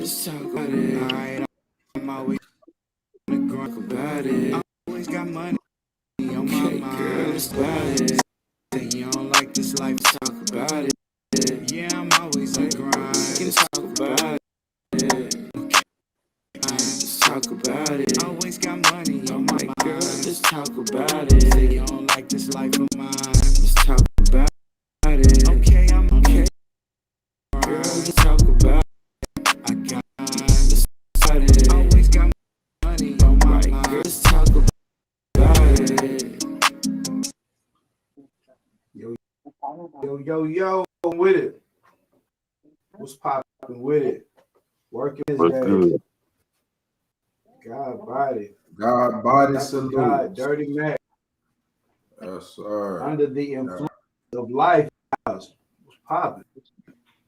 let's talk about it. Alright, I'm always gonna talk about it. I always got money on my mind. Girl, let's talk about it. Say you don't like this life, let's talk about it. Yeah, I'm always on the grind. Let's talk about it. Let's talk about it. Always got money on my mind. Girl, let's talk about it. Say you don't like this life of mine. Let's talk about it. Okay, I'm okay. Girl, let's talk about it. I got let's talk about it. Always got money on my mind. Girl, let's talk about it. Yo, I'm with it. What's popping with it? Working his What's day. good? God body. God body That's salute. God, Dirty Mac. Yes, sir. Under the influence of life. What's popping?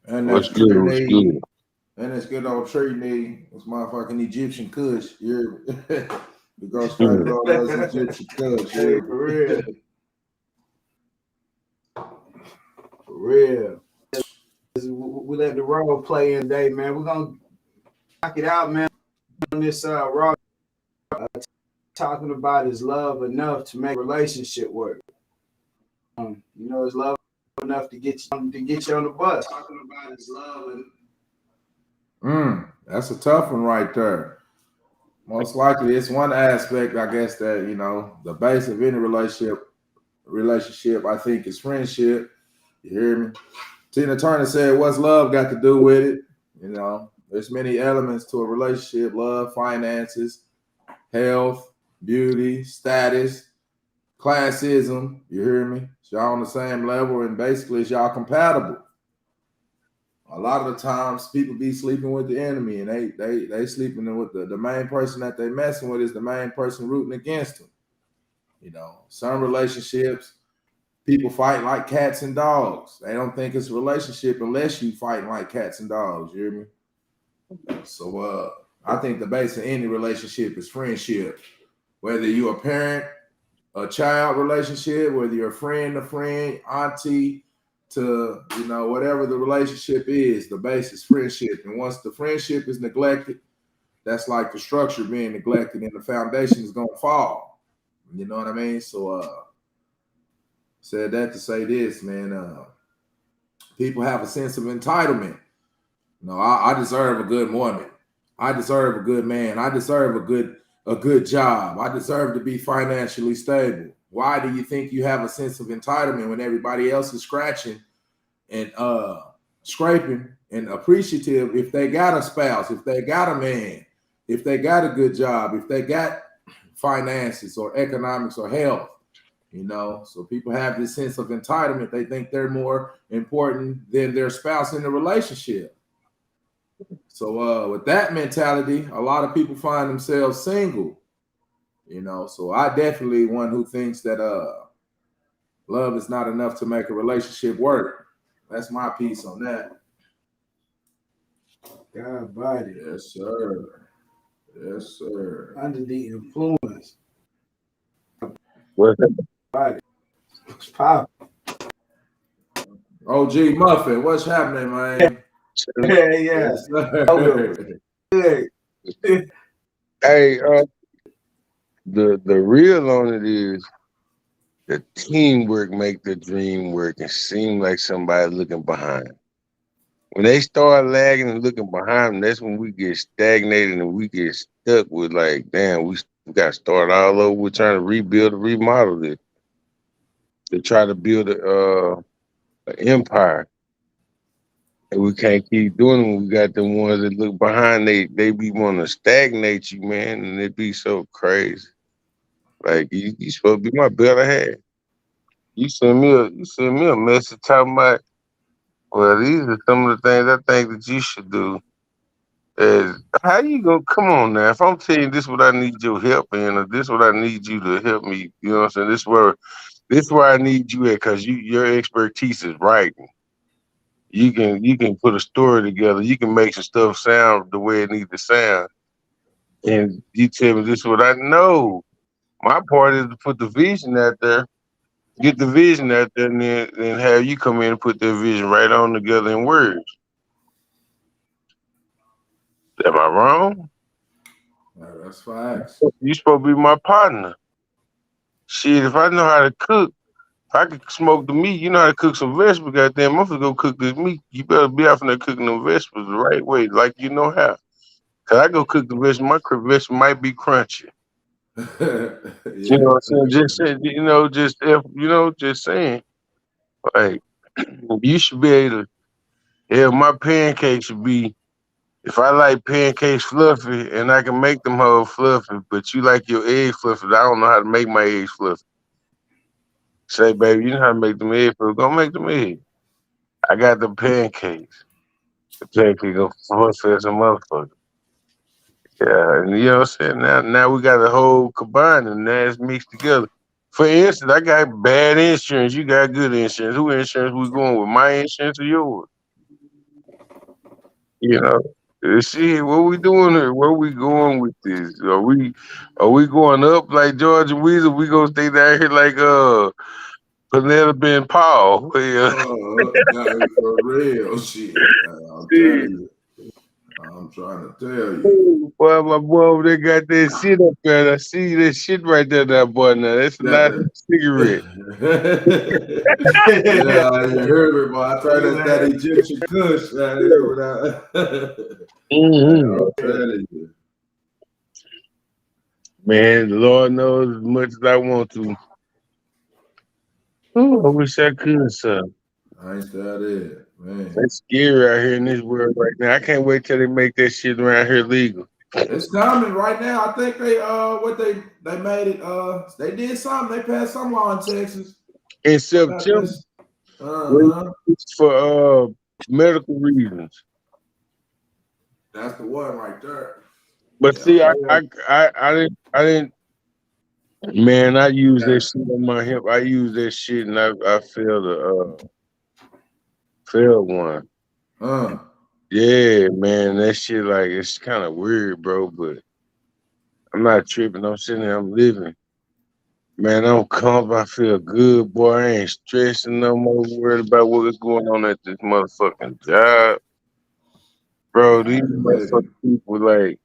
And What's that's good? What's good? And it's good old Trinity. This motherfucking Egyptian Kush. You we go straight on those Egyptian Kush. Hey, for real. For real. We let the role play in today, man. We're gonna knock it out, man. On this raw talking about is love enough to make a relationship work. You know, is love enough to get you on the bus. Talking about is love and That's a tough one right there. Most likely, it's one aspect, I guess, that the base of any relationship, I think, is friendship. You hear me? Tina Turner said, "What's love got to do with it?" There's many elements to a relationship: love, finances, health, beauty, status, classism. You hear me? It's y'all on the same level, and basically, it's y'all compatible. A lot of the times, people be sleeping with the enemy, and they sleeping with the main person that they messing with is the main person rooting against them. Some relationships, people fight like cats and dogs. They don't think it's a relationship unless you fighting like cats and dogs. You hear me? So I think the base of any relationship is friendship. Whether you're a parent, a child relationship, whether you're a friend, auntie, to whatever the relationship is, the base is friendship. And once the friendship is neglected, that's like the structure being neglected, and the foundation is gonna fall. You know what I mean? So said that to say this, man. People have a sense of entitlement. I deserve a good woman. I deserve a good man. I deserve a good job. I deserve to be financially stable. Why do you think you have a sense of entitlement when everybody else is scratching and scraping and appreciative if they got a spouse, if they got a man, if they got a good job, if they got finances or economics or health? So people have this sense of entitlement. They think they're more important than their spouse in the relationship. So with that mentality, a lot of people find themselves single. So I definitely one who thinks that love is not enough to make a relationship work. That's my piece on that. God body. Yes, sir. Yes, sir. Under the influence. What's Body. What's popping? OG Muffin, what's happening, man? Yeah. Yes, sir. Hey, the real on it is the teamwork make the dream work and seem like somebody looking behind. When they start lagging and looking behind them, that's when we get stagnated and we get stuck with like, damn, we got to start all over. We're trying to rebuild and remodel it to try to build an empire. And we can't keep doing it when we got the ones that look behind. They be wanting to stagnate you, man, and it be so crazy. Like you supposed to be my better half. You send me a message talking about, well, these are some of the things I think that you should do. Is how you gonna come on now? If I'm telling you this what I need your help in, or this what I need you to help me, you know what I'm saying? This where I need you at, because your expertise is writing. You can put a story together. You can make some stuff sound the way it needs to sound. And you tell me this is what I know. My part is to put the vision out there, get the vision out there, and then have you come in and put that vision right on together in words. Am I wrong? That's facts. You supposed to be my partner. Shit, if I know how to cook, if I could smoke the meat, you know how to cook some vegetables, goddamn, I'm gonna go cook this meat. You better be out there cooking them vegetables the right way, like you know how. Cause I go cook the vegetables, my vegetable might be crunchy. You know what I'm saying? Just saying, just saying. Like, you should be able to, yeah, my pancakes should be, if I like pancakes fluffy and I can make them whole fluffy, but you like your eggs fluffy, I don't know how to make my eggs fluffy. Say, baby, you know how to make them eggs fluffy, go make them eggs. I got the pancakes. The pancake go fluffy as a motherfucker. Yeah, and you know what I'm saying? Now we got a whole combined and now it's mixed together. For instance, I got bad insurance. You got good insurance. Who insurance we going with? My insurance or yours? You know. See what we doing here? Where we going with this? Are we going up like Georgia Weasel? We gonna stay down here like Penelope and Paul? Yeah. No, for real shit. I'm telling you. I'm trying to tell you. Boy, my boy over there got that shit up there. I see that shit right there, that boy. Now that's a nice cigarette. Yeah, you heard me, boy. I tried that Egyptian Kush. I'm telling you. Man, the Lord knows as much as I want to. Ooh, I wish I could, son. Ain't that it, man? It's scary out here in this world right now. I can't wait till they make that shit around here legal. It's coming right now. I think they made it. They did something. They passed some law in Texas In September, for medical reasons. That's the one right there. But see, I didn't. Man, I use that shit on my hip. I use that shit, and I failed one. Yeah, man, that shit like it's kind of weird, bro. But I'm not tripping. I'm sitting there. I'm living. Man, I'm comfortable. I feel good, boy. I ain't stressing no more. Worried about what's going on at this motherfucking job, bro. These motherfucking people, like,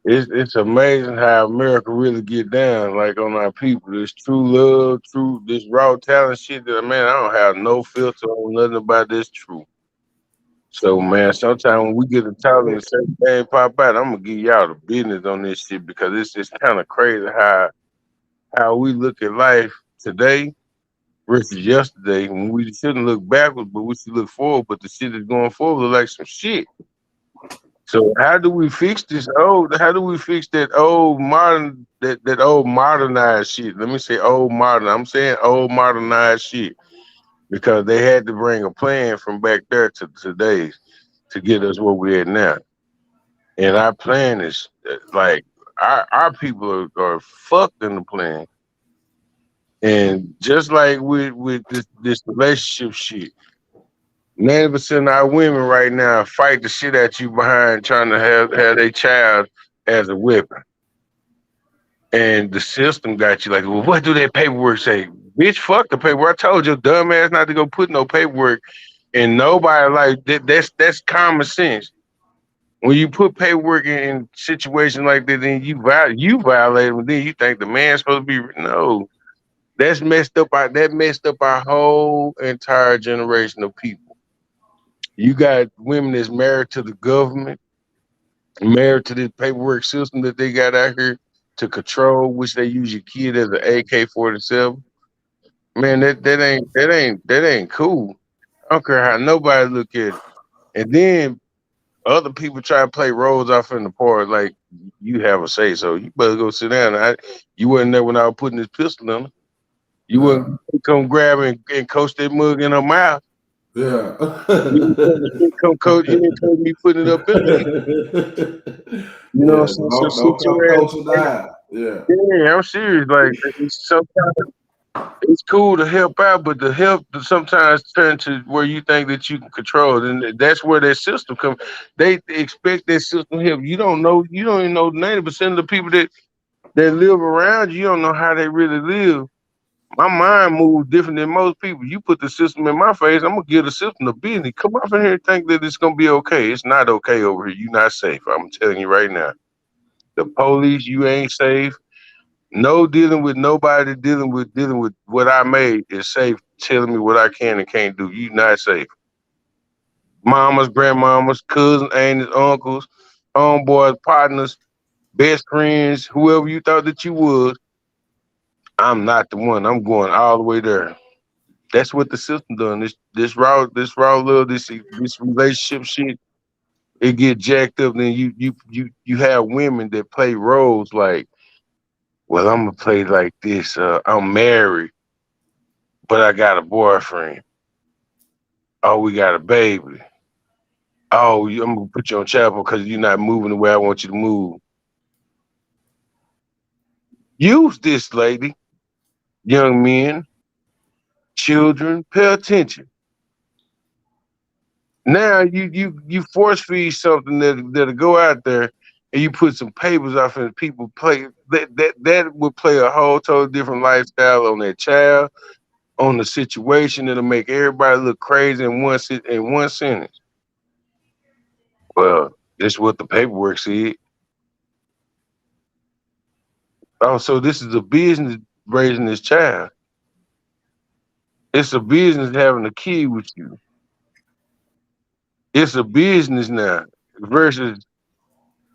it's amazing how America really get down, like on our people. This true love, this raw talent shit. That man, I don't have no filter on nothing about this truth. So man, sometimes when we get to talking and certain thing pop out, I'm gonna give y'all the business on this shit because it's kind of crazy how we look at life today versus yesterday. When we shouldn't look backwards, but we should look forward. But the shit is going forward look like some shit. So how do we fix this old? How do we fix that old modern, that old modernized shit? Let me say old modern. I'm saying old modernized shit because they had to bring a plan from back there to today's to get us where we're at now. And our plan is like our people are fucked in the plan. And just like with this relationship shit, 90% of our women right now fight the shit at you behind trying to have their child as a weapon. And the system got you like, well, what do that paperwork say? Bitch, fuck the paperwork. I told your dumb ass not to go put no paperwork. And nobody like that. That's common sense. When you put paperwork in situations like that, then you violate them. Then you think the man's supposed to be no. That messed up our whole entire generation of people. You got women that's married to the government, married to this paperwork system that they got out here to control, which they use your kid as an AK-47. Man, that ain't cool. I don't care how nobody look at it. And then other people try to play roles off in the part like you have a say, so you better go sit down. You wasn't there when I was putting this pistol in her. You wouldn't come grab and coach that mug in her mouth. Yeah. You didn't coach me putting it up in there. You know what I'm saying? Yeah, I'm serious. Like sometimes it's cool to help out, but the help sometimes turn to where you think that you can control it, and that's where that system comes. They expect that system help. You don't even know 90% of the people that live around you. You don't know how they really live. My mind moves different than most people. You put the system in my face, I'm gonna give the system the business. Come off in here and think that it's gonna be okay. It's not okay over here. You're not safe. I'm telling you right now. The police, you ain't safe. No dealing with nobody dealing with what I made is safe. Telling me what I can and can't do. You not safe. Mamas, grandmamas, cousins, aunts, uncles, homeboys, partners, best friends, whoever you thought that you was. I'm not the one. I'm going all the way there. That's what the system done. This raw love, this relationship shit, it get jacked up. Then you have women that play roles like, well, I'm gonna play like this. I'm married, but I got a boyfriend. Oh, we got a baby. Oh, I'm gonna put you on chapel because you're not moving the way I want you to move. Use this, lady, young men, children, pay attention. Now you force feed something that'll go out there, and you put some papers off and people play that would play a whole total different lifestyle on that child, on the situation. That'll make everybody look crazy in one sentence. Well, this is what the paperwork said. Oh, so this is a business raising this child. It's a business having a kid with you. It's a business now versus,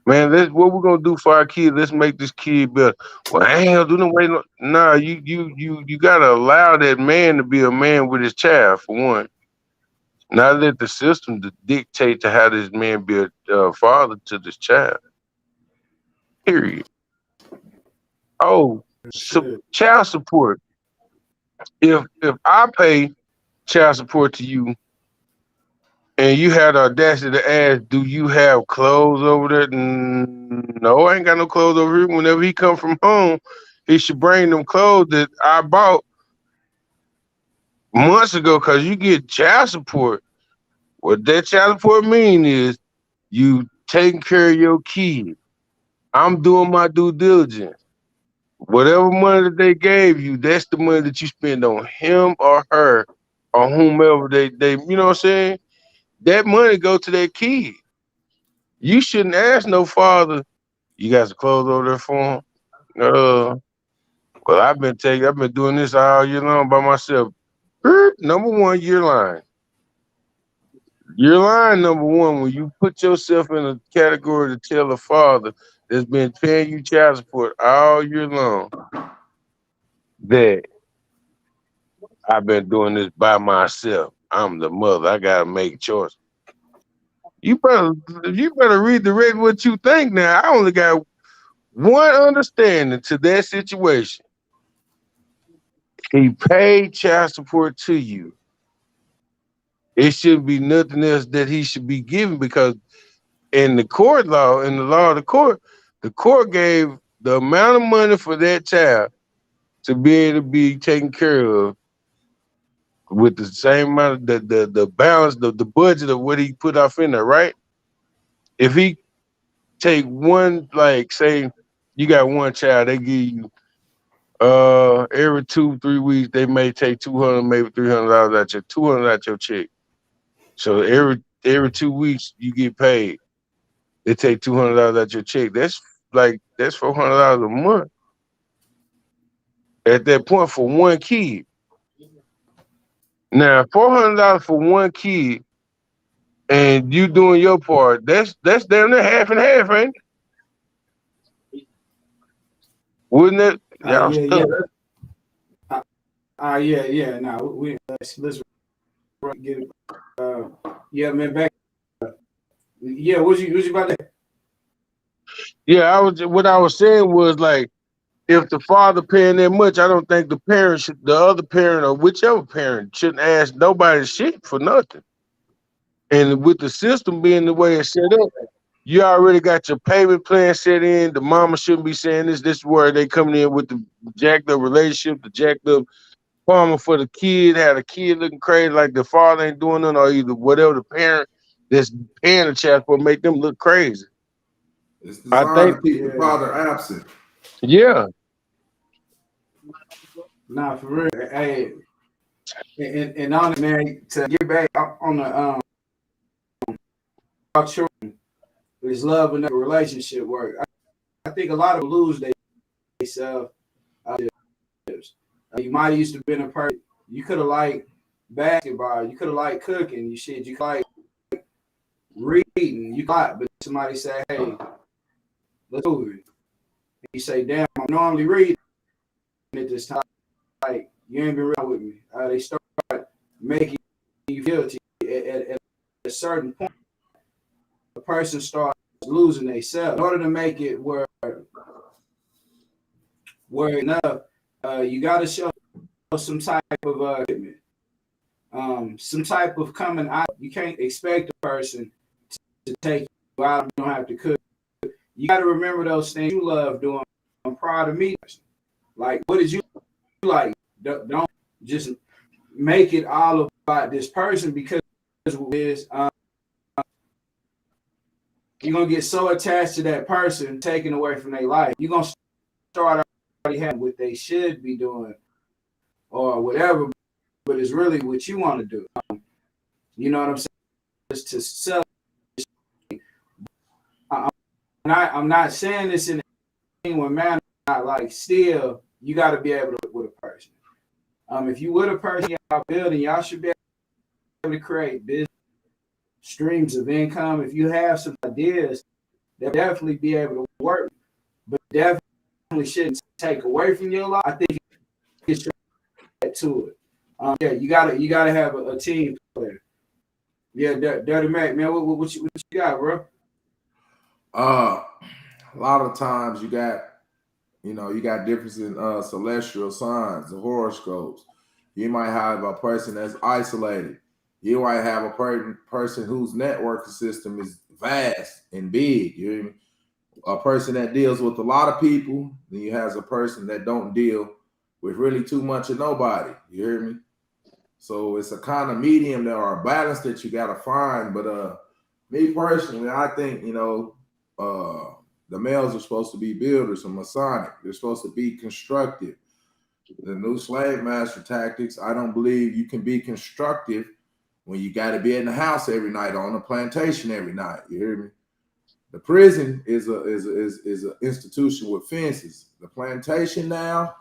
man, that's what we're gonna do for our kid. Let's make this kid better. Well, I ain't gonna do no way. Nah, you gotta allow that man to be a man with his child for one. Not let the system to dictate to how this man be a father to this child. Period. Oh, Shit. child support. If I pay child support to you and you had the audacity to ask, do you have clothes over there? No, I ain't got no clothes over here. Whenever he come from home, he should bring them clothes that I bought months ago because you get child support. What that child support mean is you taking care of your kid. I'm doing my due diligence. Whatever money that they gave you, that's the money that you spend on him or her or whomever they you know what I'm saying? That money go to that kid. You shouldn't ask no father, you got some clothes over there for him? Well, I've been doing this all year long by myself. Number one, you're lying. You're lying, number one, when you put yourself in a category to tell a father that's been paying you child support all year long that I've been doing this by myself. I'm the mother. I gotta make choices. You better redirect what you think now. I only got one understanding to that situation. He paid child support to you. It shouldn't be nothing else that he should be given because in the court law, in the law of the court gave the amount of money for that child to be able to be taken care of with the same amount of the balance, the budget of what he put off in there, right? If he take one, like say you got one child, they give you every 2-3 weeks they may take $200, maybe $300 out your $200 out your check. So every 2 weeks you get paid. They take $200 out your check. That's $400 a month. At that point for one kid. Now $400 for one kid, and you doing your part. That's damn near half and half, ain't it? Wouldn't it? Y'all Yeah, stuck. yeah. Now let's get it. Yeah, man. Back. Yeah, what you about to? Yeah, what I was saying was like, if the father paying that much, I don't think the other parent or whichever parent shouldn't ask nobody shit for nothing. And with the system being the way it's set up, you already got your payment plan set in. The mama shouldn't be saying this. This is where they coming in with the jacked up relationship, the jacked up karma for the kid, had a kid looking crazy like the father ain't doing nothing, or either whatever the parent that's paying the child for make them look crazy. It's I designed think, to keep the father absent. yeah. Nah, for real. Hey, and on it, man, to get back on the about children, is love and relationship work. I think a lot of them lose themselves. You might have used to been a person. You could have liked basketball. You could have liked cooking. You could like reading. You got, but somebody say, "Hey, let's move it." And you say, "Damn, I'm normally reading at this time. Like you ain't been real with me." They start making you guilty at a certain point. The person starts losing themselves. In order to make it where enough, you got to show some type of commitment, some type of coming out. You can't expect a person to take you out. You don't have to cook. You got to remember those things you love doing. I'm proud of me. Like, what did you like? Don't just make it all about this person because it is. You're gonna get so attached to that person, taken away from their life. You're gonna start already having what they should be doing or whatever, but it's really what you want to do. You know what I'm saying? It's to sell. I'm not saying this in anyone manner. Not like still, you got to be able to with a person. If you with a person y'all building, y'all should be able to create business streams of income. If you have some ideas, they'll definitely be able to work, but definitely shouldn't take away from your life. I think it's to it. Yeah, you gotta have a team player. Yeah, Dirty Mac, man, what you got, bro? A lot of times you got difference in celestial signs, the horoscopes. You might have a person that's isolated. You might have a person whose network system is vast and big. You hear me? A person that deals with a lot of people. Then you have a person that don't deal with really too much of nobody. You hear me? So it's a kind of medium there or a balance that you got to find. But me personally, I think, the males are supposed to be builders and Masonic. They're supposed to be constructive. The new slave master tactics, I don't believe you can be constructive when you got to be in the house every night, on the plantation every night. You hear me? The prison is an institution with fences. The plantation now,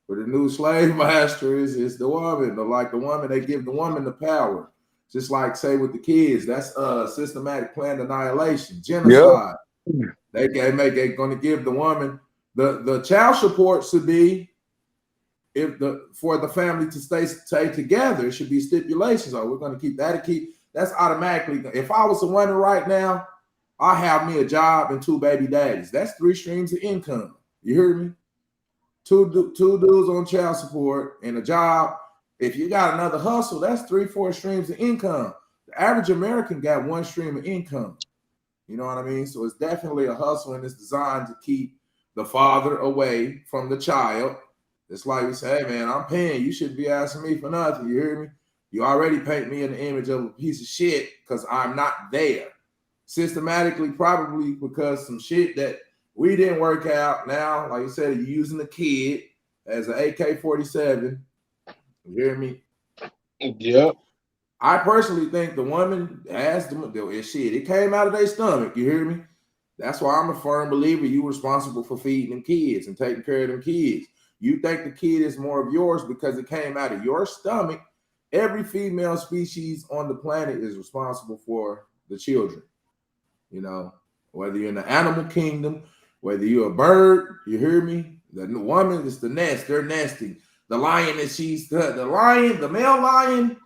for the new slave master, is the woman. Like the woman, they give the woman the power. Just like say with the kids, that's systematic planned annihilation, genocide. Yep. They're going to give the woman the child support should be for the family to stay together. It should be stipulations. Oh, we're going to keep that. That's automatically. If I was a woman right now, I have me a job and 2 baby daddies. That's 3 streams of income. You hear me? Two dudes on child support and a job. If you got another hustle, that's 3-4 streams of income. The average American got 1 stream of income. You know what I mean? So it's definitely a hustle, and it's designed to keep the father away from the child. It's like we say, hey, man, I'm paying. You shouldn't be asking me for nothing. You hear me? You already paint me in the image of a piece of shit because I'm not there. Systematically, probably because some shit that we didn't work out. Now, like you said, you're using the kid as an AK-47. You hear me? Yep. I personally think the woman has the shit. It came out of their stomach. You hear me? That's why I'm a firm believer you're responsible for feeding them kids and taking care of them kids. You think the kid is more of yours because it came out of your stomach. Every female species on the planet is responsible for the children. You know, whether you're in the animal kingdom, whether you're a bird, you hear me? The woman is the nest. They're nesting. The lion is the lion, the male lion.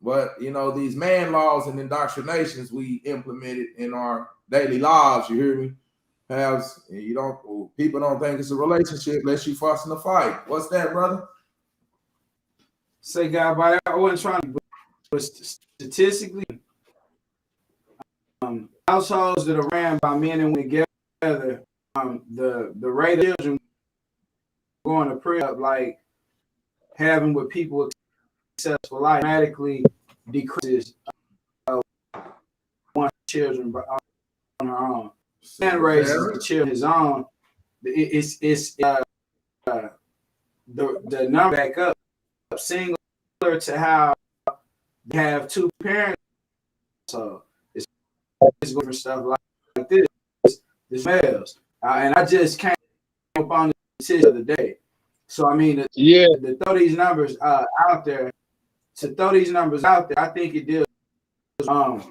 But, these man laws and indoctrinations we implemented in our daily lives, you hear me? People don't think it's a relationship unless you fuss in a fight. What's that, brother? Say, God, but I wasn't trying to, but statistically, households that are ran by men and women together, the rate of children going to prison, like having with people with successful life, dramatically decreases one children on her own. Man raises the children his own. the number back up, similar to how they have two parents. So it's different stuff like this. This males, and I just came up on the decision of the day. So I mean, to throw these numbers out there, I think it deals. A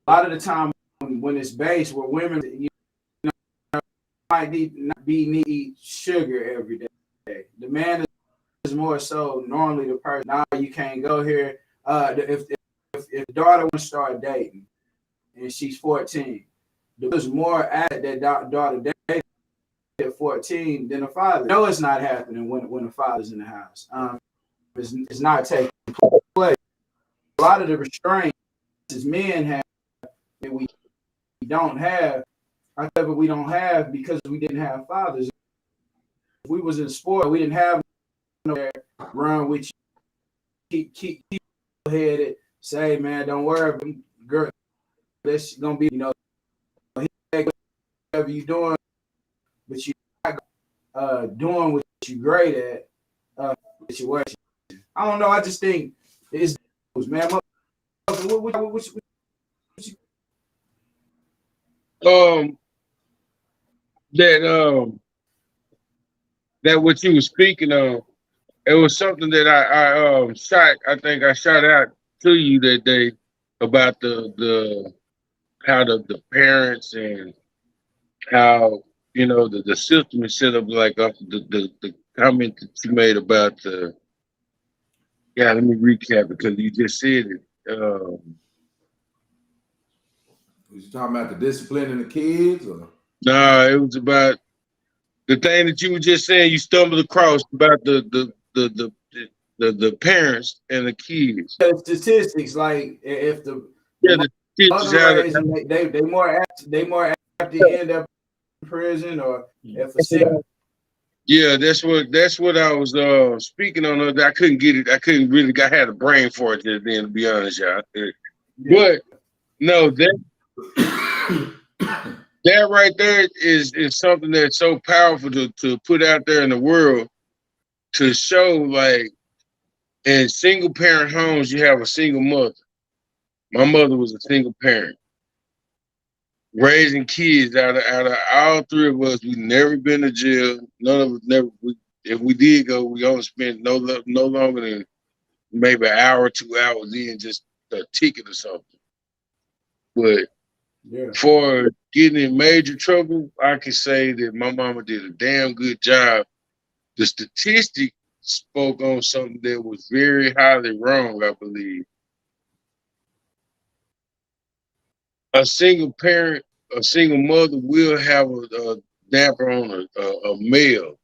lot of the time when it's based where women, might need sugar every day. The man is more so normally the person. Now you can't go here. If the daughter wants to start dating and she's 14, there's more at that daughter dating at 14 than the father. No, it's not happening when the father's in the house. It's not taking place. A lot of the restraints men have that we don't have. I said, but we don't have because we didn't have fathers. If we was in sport, we didn't have no run with you, keep headed, say, man, don't worry, girl, that's gonna be, whatever you doing, but you not doing what you great at situation. I don't know. I just think it's man. That what you were speaking of, it was something that I shot out to you that day about the how the parents and how the system is set up, like the comment that you made about the let me recap because you just said it. Was you talking about the discipline in the kids or? No, it was about the thing that you were just saying. You stumbled across about the parents and the kids. The statistics, like if the the raising, they more apt to end up in prison, or if a single. Yeah, that's what I was speaking on. I couldn't get it. I couldn't really. I had a brain for it just then, to be honest, y'all. But no, that right there is something that's so powerful to put out there in the world to show, like, in single parent homes, you have a single mother. My mother was a single parent. Raising kids out of all three of us, we never been to jail. None of us never. If we did go, we only spent no longer than maybe an hour, 2 hours in just a ticket or something. But for getting in major trouble, I can say that my mama did a damn good job. The statistic spoke on something that was very highly wrong, I believe. A single parent, a single mother will have a damper on a male,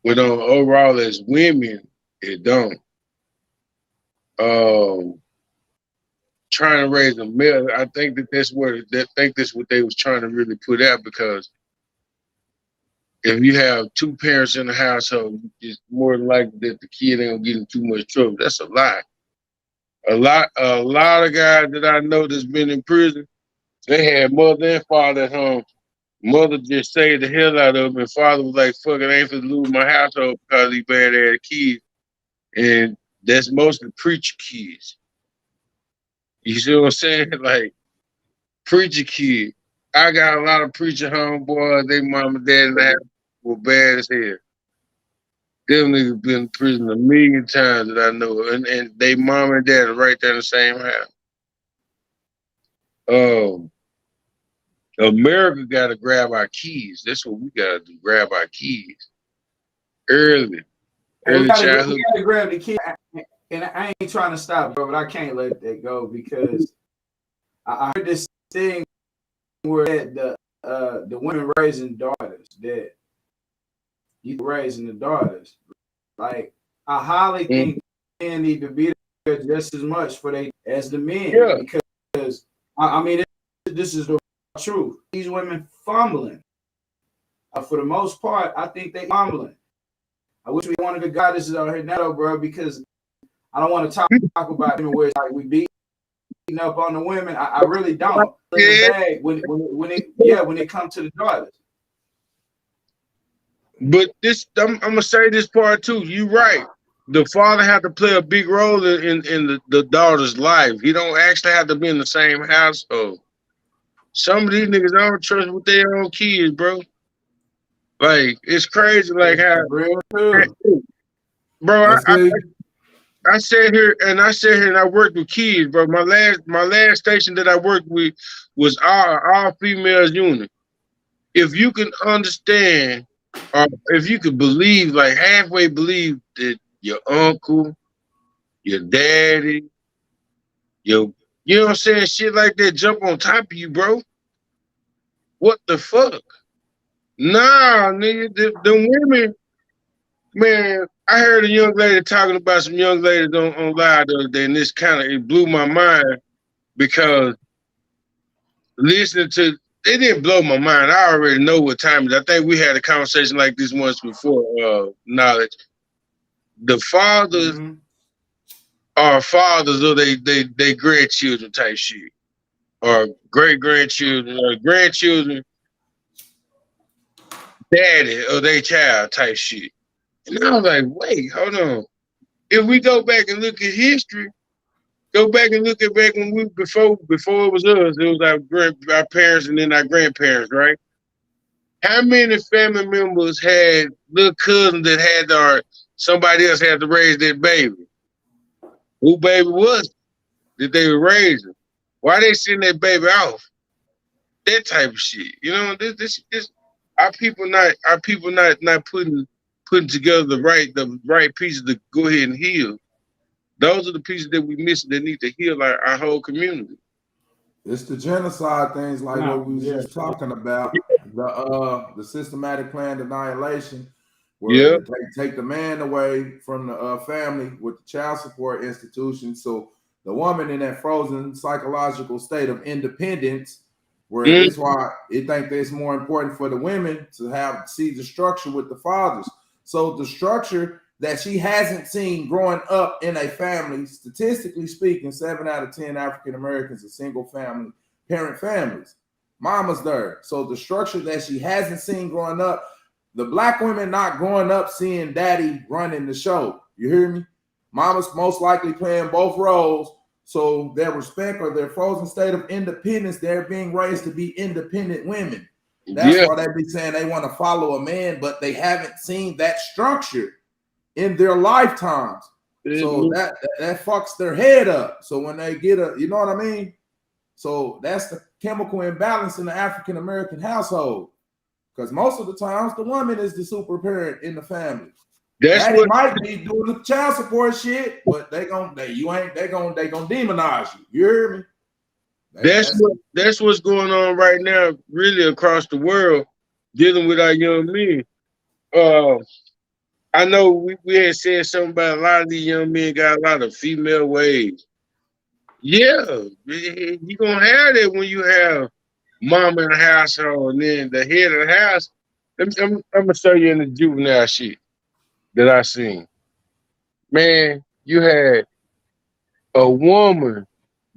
but on overall as women, it don't. Trying to raise a male, I think that's what they was trying to really put out, because if you have two parents in the household, it's more than likely that the kid ain't gonna get in too much trouble. That's a lie. A lot of guys that I know that's been in prison, they had mother and father at home. Mother just saved the hell out of him, and father was like, fuck it, I ain't finna lose my household because he bad ass kids. And that's mostly preacher kids. You see what I'm saying? Like, preacher kid. I got a lot of preacher homeboys, they mom and dad and that were bad as hell. Them niggas been in prison a million times that I know, and they mom and dad are right there in the same house. America got to grab our keys. That's what we got to do, grab our keys. Early childhood. We got to grab the key. And I ain't trying to stop, bro, but I can't let that go, because I heard this thing where the women raising daughters, that you raising the daughters. Like, I highly think men need to be there just as much for they as the men. Yeah. Because I mean, this is the truth. These women fumbling. For the most part, I think they fumbling. I wish we wanted the goddesses out here now, bro, because I don't want to talk about them where it's like we beating up on the women. I really don't. In the bag when it comes to the daughters. But this, I'm gonna say this part too. You right. The father had to play a big role in the daughter's life. He don't actually have to be in the same household. Some of these niggas I don't trust with their own kids, bro. Like it's crazy, like how, Real too. bro. And see, I sat here and I worked with kids, bro. My last station that I worked with was all females unit. If you can understand, or if you could believe, like halfway believe that your uncle, your daddy, your, you know what I'm saying, shit like that jump on top of you, bro. What the fuck? Nah, nigga, the women, man. I heard a young lady talking about some young ladies on live the other day, and this kind of it blew my mind because listening to it didn't blow my mind. I already know what time it is. I think we had a conversation like this once before, knowledge. The fathers Mm-hmm. are fathers of they grandchildren type shit. Or great grandchildren or grandchildren, daddy of their child type shit. And I was like, wait, hold on. If we go back and look at history, go back and look at back when we before it was us, it was our parents and then our grandparents, right? How many family members had little cousins that had or somebody else had to raise their baby? Who baby was it that they were raising? Why they sending that baby off? That type of shit. You know, this our people not putting together the right pieces to go ahead and heal. Those are the pieces that we missing that need to heal our whole community. it's the genocide things like No, what we was yeah. just talking about. The systematic planned annihilation, where Yeah. they take the man away from the family with the child support institution. So the woman in that frozen psychological state of independence, where Mm. it's why it think that it's more important for the women to see the structure with the fathers. So the structure that she hasn't seen growing up in a family, statistically speaking, 7 out of 10 African Americans are single family parent families. Mama's there. So the structure that she hasn't seen growing up, the black women not growing up seeing daddy running the show. You hear me? Mama's most likely playing both roles. So their respect or their frozen state of independence, they're being raised to be independent women. That's why they be saying they want to follow a man, but they haven't seen that structure in their lifetimes. So that fucks their head up. So when they get you know what I mean? So that's the chemical imbalance in the African American household. Because most of the times the woman is the super parent in the family. Daddy might be doing the child support shit, but they gonna demonize you. You hear me? That's what's going on right now, really across the world, dealing with our young men. I know we had said something about a lot of these young men got a lot of female ways. Yeah, you're gonna have that when you have mama in the household and then the head of the house. I'm gonna show you in the juvenile shit that I seen. Man, you had a woman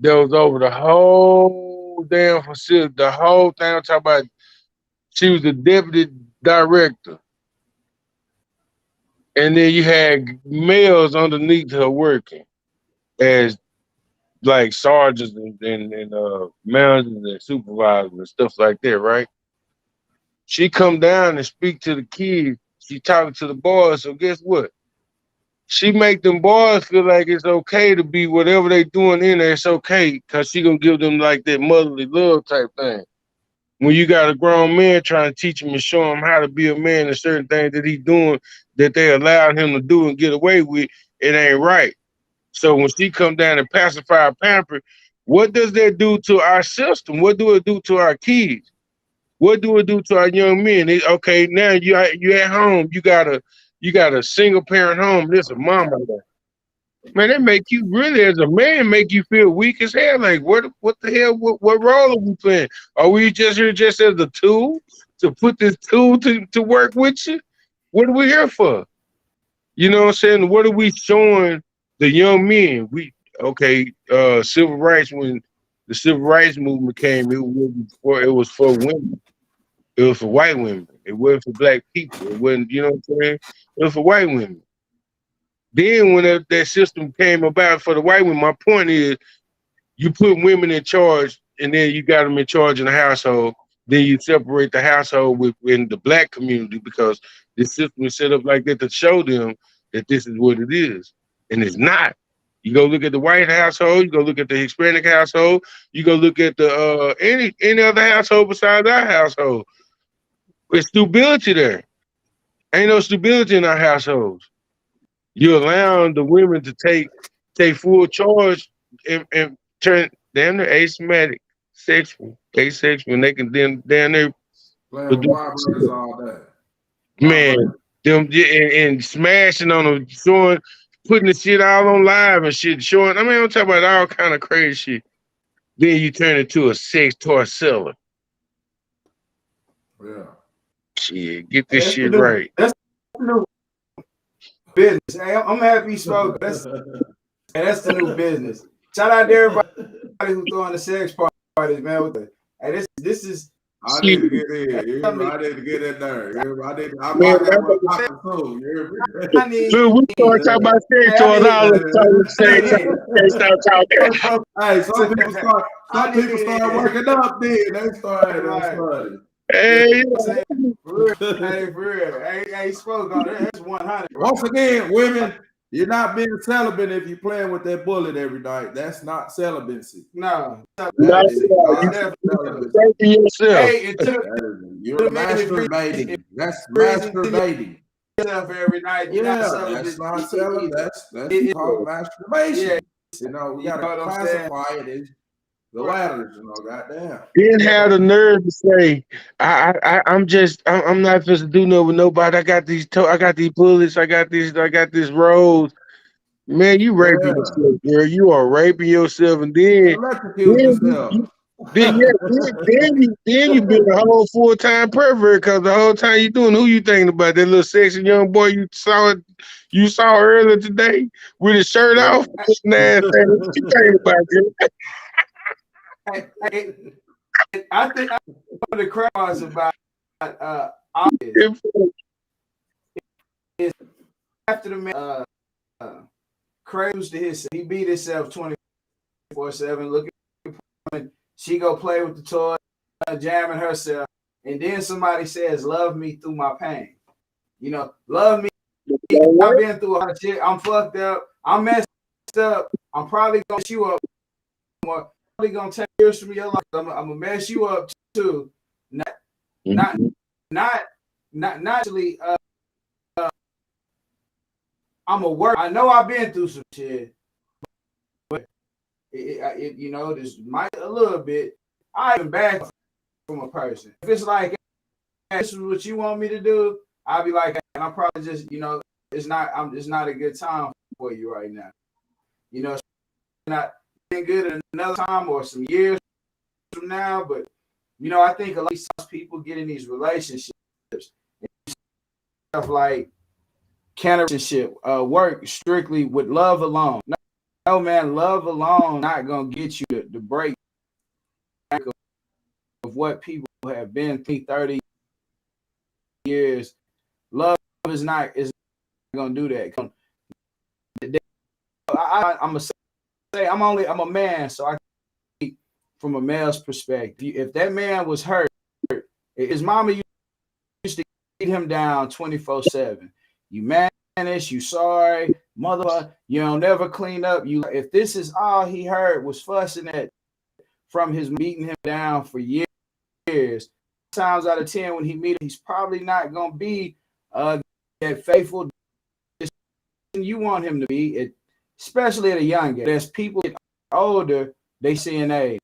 that was over the whole damn facility, the whole thing. I'm talking about. She was the deputy director, and then you had males underneath her working as like sergeants and managers and supervisors and stuff like that, right? She come down and speak to the kids. She talking to the boys. So guess what? She make them boys feel like it's okay to be whatever they doing in there. It's okay because she gonna give them like that motherly love type thing. When you got a grown man trying to teach him and show him how to be a man and certain things that he's doing that they allowed him to do and get away with, it ain't right. So when she come down and pacify or pamper, what does that do to our system? What do it do to our kids? What do it do to our young men? Okay, now you at home, you got a single parent home. There's a mama there. Man, that make you really, as a man, make you feel weak as hell. Like, what the hell? What role are we playing? Are we just here just as a tool to put this tool to work with you? What are we here for? You know what I'm saying? What are we showing the young men? Civil rights, when the civil rights movement came, it was for women. It was for white women. It wasn't for black people. It wasn't, you know what I'm saying? It was for white women. Then when that system came about for the white women, my point is you put women in charge and then you got them in charge in the household. Then you separate the household within the black community because the system is set up like that to show them that this is what it is. And it's not. You go look at the white household, you go look at the Hispanic household, you go look at the any other household besides our household. There's stability there. Ain't no stability in our households. You're allowing the women to take full charge and turn damn near asexual, when they can then down there Playing with vibrations all day. man, them and smashing on them, showing, putting the shit all on live and shit, showing. I mean, I'm talking about all kind of crazy shit. Then you turn into a sex toy seller. Yeah. Shit, get this shit right. That's the new business. Hey, I'm happy you spoke. That's the new business. Shout out to everybody who's throwing the sex parties, man. Hey, this is. I need to get in. I need to get in there. I might have a pocket soon. Look, we start talking about sex toys. All they start talking. Hey, some people start working up. Then they started. Hey, for real. Hey, spoke on it. That's 100. Once again, women, you're not being celibate if you're playing with that bullet every night. That's not celibacy. No. Yourself. Hey, you're masturbating. That's masturbating. Every night. That's not celibate. That's called masturbation. Yeah. You know, we gotta classify it as the ladders, you know, goddamn. Didn't have the nerve to say, I'm not supposed to do nothing with nobody. I got these bullets, I got this rose. Man, you raping yourself, girl. You are raping yourself, and then you been a whole full-time pervert because the whole time you doing, who you thinking about? That little sexy young boy you saw earlier today with his shirt off? What you thinking about, girl? I think the crowd was about is after the man craves to his, he beat himself 24/7 looking for she go play with the toy, jamming herself, and then somebody says, "Love me through my pain." You know, love me. I've been through a lot of shit. I'm fucked up. I'm messed up. I'm probably gonna mess you up more. Gonna take years from your life. I'm gonna mess you up too. Not actually. I'm a work. I know I've been through some shit, but it you know, this might a little bit. I even back from a person. If it's like, hey, this is what you want me to do, I'll be like, and I'm probably just, you know, it's not a good time for you right now. You know, it's not good at another time or some years from now, but you know, I think a lot of people get in these relationships and stuff like relationship work strictly with love alone. No man, love alone not gonna get you the break of what people have been through 30 years. Love is not gonna do that. I'm a say I'm a man, so I can from a male's perspective. If that man was hurt, his mama used to beat him down 24/7. You mad at this, you sorry, mother, you don't never clean up. You if this is all he heard was fussing at from his beating him down for years. Times out of 10 when he meet him, he's probably not gonna be that faithful you want him to be. Especially at a young age. As people get older, they seeing age.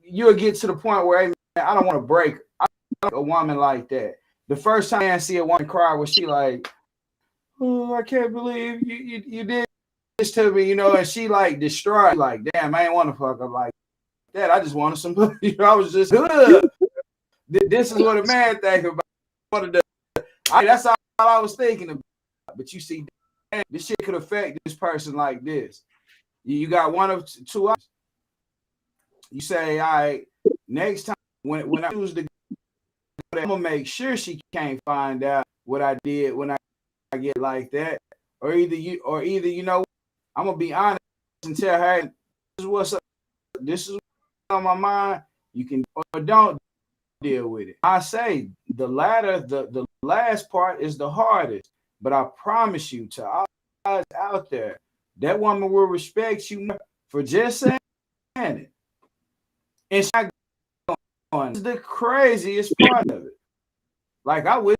You'll get to the point where, hey, man, I don't want to break a woman like that. The first time I see a woman cry, was she like, "Oh, I can't believe you did this to me," you know, and she like distraught, like, "Damn, I ain't want to fuck up like that. I just wanted some." You know, I was just good. This is what a man think about. That's all I was thinking about. But you see, this shit could affect this person like this. You got one of two options. You say, all right, next time when I choose to I'm gonna make sure she can't find out what I did when I get like that. Or either you know, I'm gonna be honest and tell her this is what's up, this is what's on my mind. You can or don't deal with it. I say the latter, the last part is the hardest. But I promise you to all guys out there, that woman will respect you for just saying it. And she's not going. It's the craziest part of it. Like I wish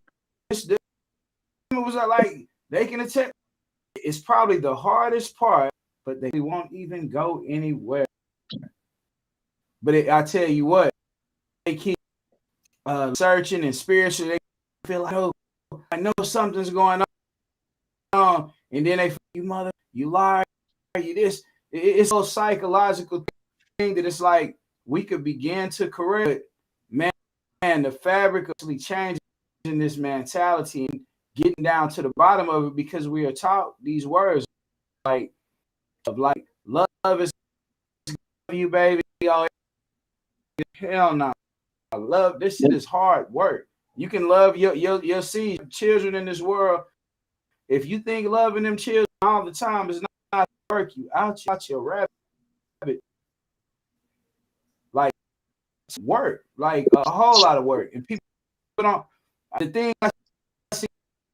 this was like they can attest. It's probably the hardest part, but they won't even go anywhere. But I tell you what, they keep searching and spiritually. They feel like, oh, I know something's going on, and then they feel, you mother, you lie, you this. It's so psychological thing that it's like we could begin to correct. Man, the fabric actually changing this mentality and getting down to the bottom of it because we are taught these words like love is you, baby. Oh, hell no. I love this shit is hard work. You can love your seed children in this world. If you think loving them children all the time is not work, you out your rabbit. Like work, like a whole lot of work. And people don't the thing I see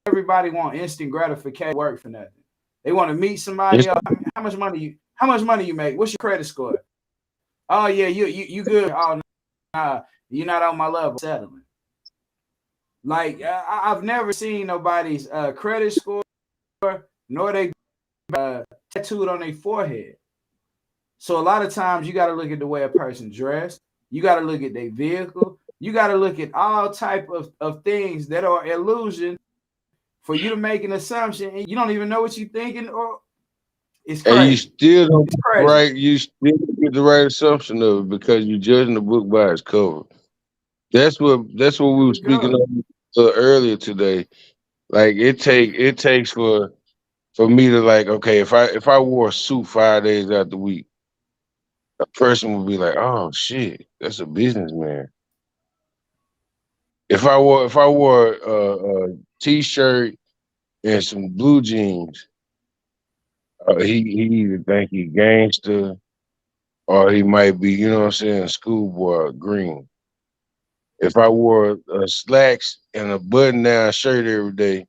everybody want instant gratification work for nothing. They want to meet somebody else. How much money you make? What's your credit score? Oh yeah, you good. Oh nah, you're not on my level. Settling. Like I've never seen nobody's credit score nor they tattooed on their forehead. So a lot of times you got to look at the way a person dressed. You got to look at their vehicle. You got to look at all type of things that are illusion for you to make an assumption and you don't even know what you're thinking or it's crazy. And you still don't right. You still get the right assumption of it because you're judging the book by its cover. That's what we were speaking of earlier today. Like it takes for me to like, okay, if I wore a suit 5 days out the week, a person would be like, oh shit, that's a businessman. If I wore a t-shirt and some blue jeans, he either think he gangster or he might be, you know what I'm saying, schoolboy green. If I wore slacks and a button-down shirt every day,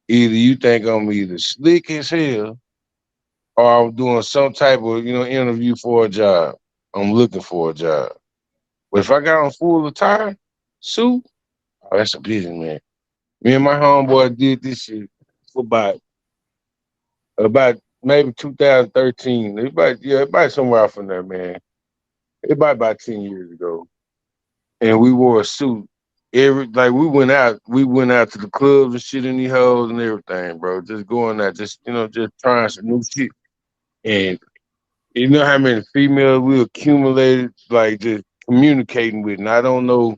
either you think I'm either slick as hell or I'm doing some type of, interview for a job. I'm looking for a job. But if I got on full attire, suit, oh, that's a businessman. Me and my homeboy did this shit for about maybe 2013. About somewhere off from there, man. It about 10 years ago. And we wore a suit. We went out to the clubs and shit in these hoes and everything, bro. Just going out, just trying some new shit. And you know how many females we accumulated, like just communicating with. And I don't know,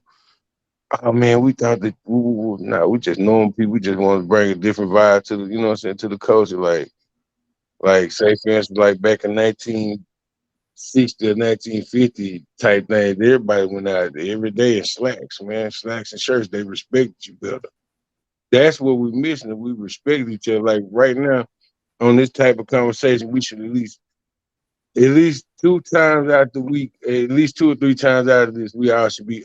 oh man, we thought that we just knowing people, we just want to bring a different vibe to the, to the culture. Like say for instance, like back in 1960 or 1950 type thing, everybody went out every day in slacks, man. Slacks and shirts, they respected you better. That's what we're missing. If we respect each other. Like right now, on this type of conversation, we should at least 2 times out the week, at least 2 or 3 times out of this, we all should be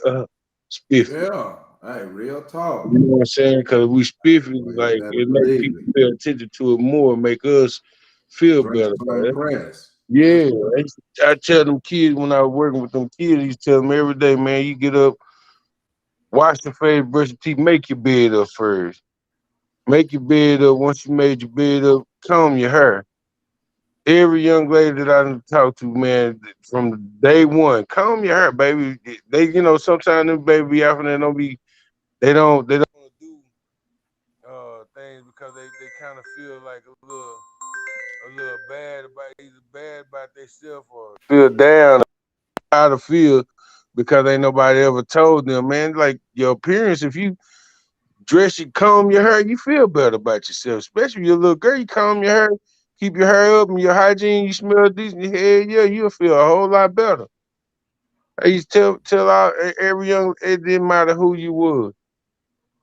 spiffy. Yeah. Hey, real talk. You know what I'm saying? Because we spiffy, like it makes people pay attention to it more, make us feel better. Yeah, I tell them kids when I was working with them kids, I used to tell them every day, man, you get up, wash your face, brush your teeth, make your bed up first. Make your bed up. Once you made your bed up, comb your hair. Every young lady that I talk to, man, from day one, comb your hair, baby. They, sometimes them baby be out there they don't do things because they kind of feel like a little bad about themselves or feel down how to feel because ain't nobody ever told them, man, like your appearance, if you dress, you comb your hair, you feel better about yourself, especially if you're a little girl, you comb your hair, keep your hair up and your hygiene, you smell decent, yeah, you'll feel a whole lot better. I used to tell every young, it didn't matter who you was.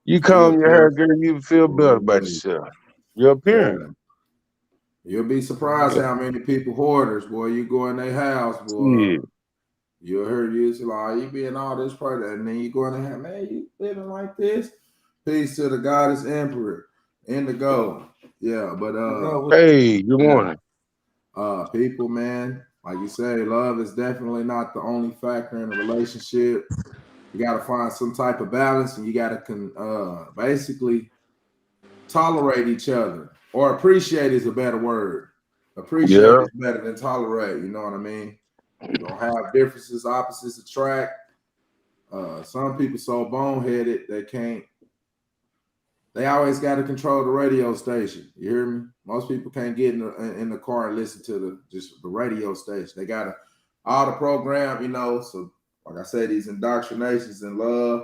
You Still comb your hair, careful. girl, you feel better about yourself. Your appearance. Yeah. You'll be surprised Yeah. how many people hoarders, boy. You go in their house, boy. Yeah. You'll hear you like you being all this part, and then you go in there, man, you living like this. Peace to the goddess emperor, Indigo. Yeah, but Hey, good morning. people, man, like you say, love is definitely not the only factor in a relationship. You got to find some type of balance, and you got to basically tolerate each other, or appreciate is a better word. Appreciate Yeah. is better than tolerate. You know what I mean? You're gonna have differences, opposites attract. Some people so boneheaded they can't. They always got to control the radio station. You hear me? Most people can't get in the car and listen to just the radio station. They got to all the program, you know. So, like I said, these indoctrinations in love.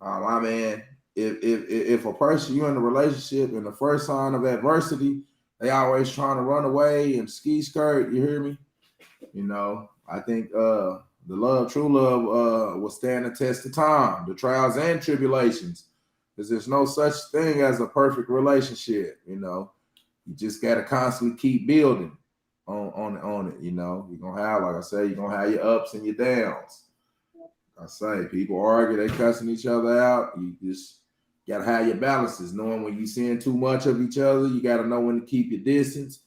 My man, if a person you're in a relationship and the first sign of adversity, they always trying to run away and ski skirt. You hear me? You know, I think the love, true love, will stand the test of time, the trials and tribulations. Because there's no such thing as a perfect relationship, you know. You just gotta constantly keep building on it, you know. You're gonna have, like I say, you're gonna have your ups and your downs. I say people argue, they cussing each other out. You just gotta have your balances, knowing when you're seeing too much of each other, you gotta know when to keep your distance.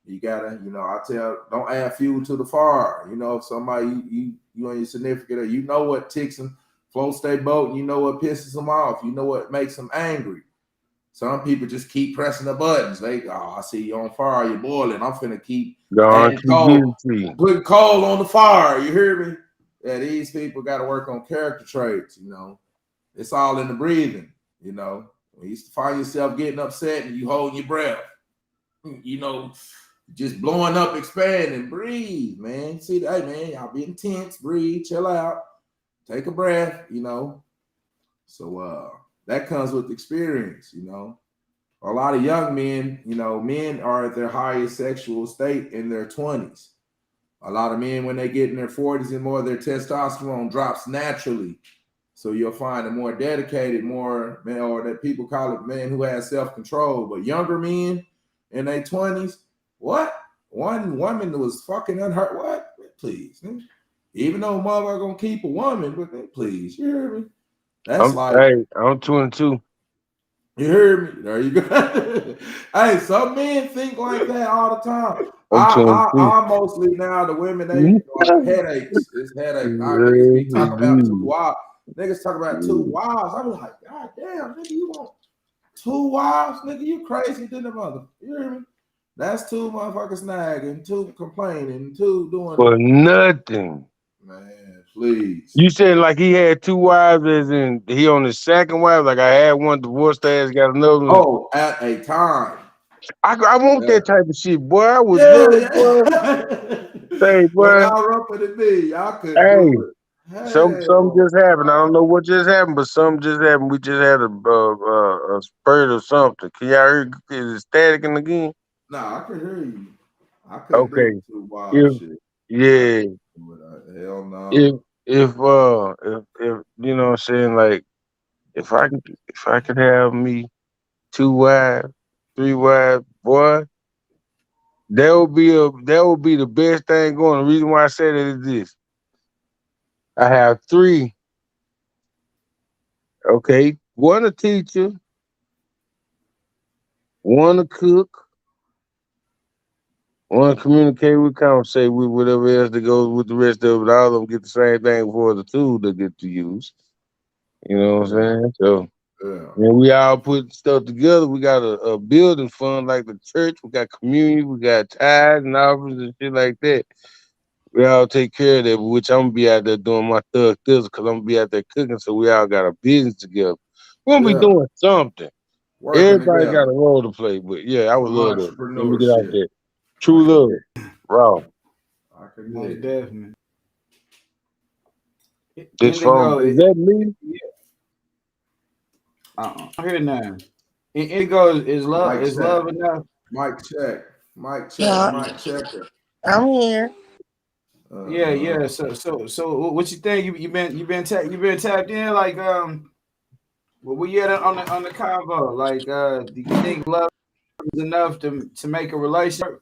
You gotta, you know, I tell, don't add fuel to the fire. You know, if somebody you and your significant other, you know what ticks them, floats their boat, and you know what pisses them off. You know what makes them angry. Some people just keep pressing the buttons. They, I see you on fire, you're boiling. I'm finna keep God adding keep coal, giving to you. putting coal on the fire. You hear me? Yeah, these people got to work on character traits. You know, it's all in the breathing. You know, when you find yourself getting upset and you holding your breath, you know, just blowing up, expanding, breathe, man. See, hey, man, y'all be intense, breathe, chill out, take a breath, you know. So that comes with experience, you know. A lot of young men, you know, men are at their highest sexual state in their 20s. A lot of men, when they get in their 40s and more, their testosterone drops naturally. So you'll find a more dedicated, more man, or that people call it man who has self-control. But younger men in their 20s, what? One woman was fucking unhurt. What? Please. Even though mother gonna keep a woman, but please, you hear me? That's I'm 22. You hear me? There you go. Hey, some men think like that all the time. I'm 22. I mostly now the women they are headaches. It's headaches. Niggas be talking about 2 wives. Niggas talk about 2 wives. I'm like, God damn, nigga, you want 2 wives? Nigga, you crazy than the mother. You hear me? That's 2 motherfuckers nagging, 2 complaining, 2 doing for nothing. Man, please. You said like he had 2 wives, as in he on his second wife. Like I had one divorced, ass got another one. Oh, at a time. I want that type of shit, boy. I would Yeah. Hey, boy. When y'all rougher than me, y'all could Hey, do it. Hey, some just happened. I don't know what just happened, but something just happened. We just had a spurt or something. Can y'all hear? Is it staticking again? Nah, I can hear you. I couldn't Okay. do 2 wild shit. Yeah. Hell no. If you know what I'm saying, like if I could have me 2 wives, 3 wives, boy, that would be the best thing going. The reason why I say that is this. I have 3. Okay, one a teacher, one a cook, one communicate with, conversate with, whatever else that goes with the rest of it. All of them get the same thing for the tool they get to use. You know what I'm saying? So when we all put stuff together, we got a building fund like the church, we got community, we got tithes and offerings and shit like that. We all take care of that, which I'm gonna be out there doing my thug thizzle because I'm gonna be out there cooking, so we all got a business together. We're gonna be doing something. Everybody got a role to play, but yeah, I would love that. Let me get out there. True love, raw. Most definitely. This phone, is that me? I hear now. Indigo is love. Mic Is check. love enough? Mic check. Mic check. Yeah. Mic checker. I'm here. Yeah. So what you think? You been tapped in? Like where you at on the convo? Like do you think love is enough to make a relationship?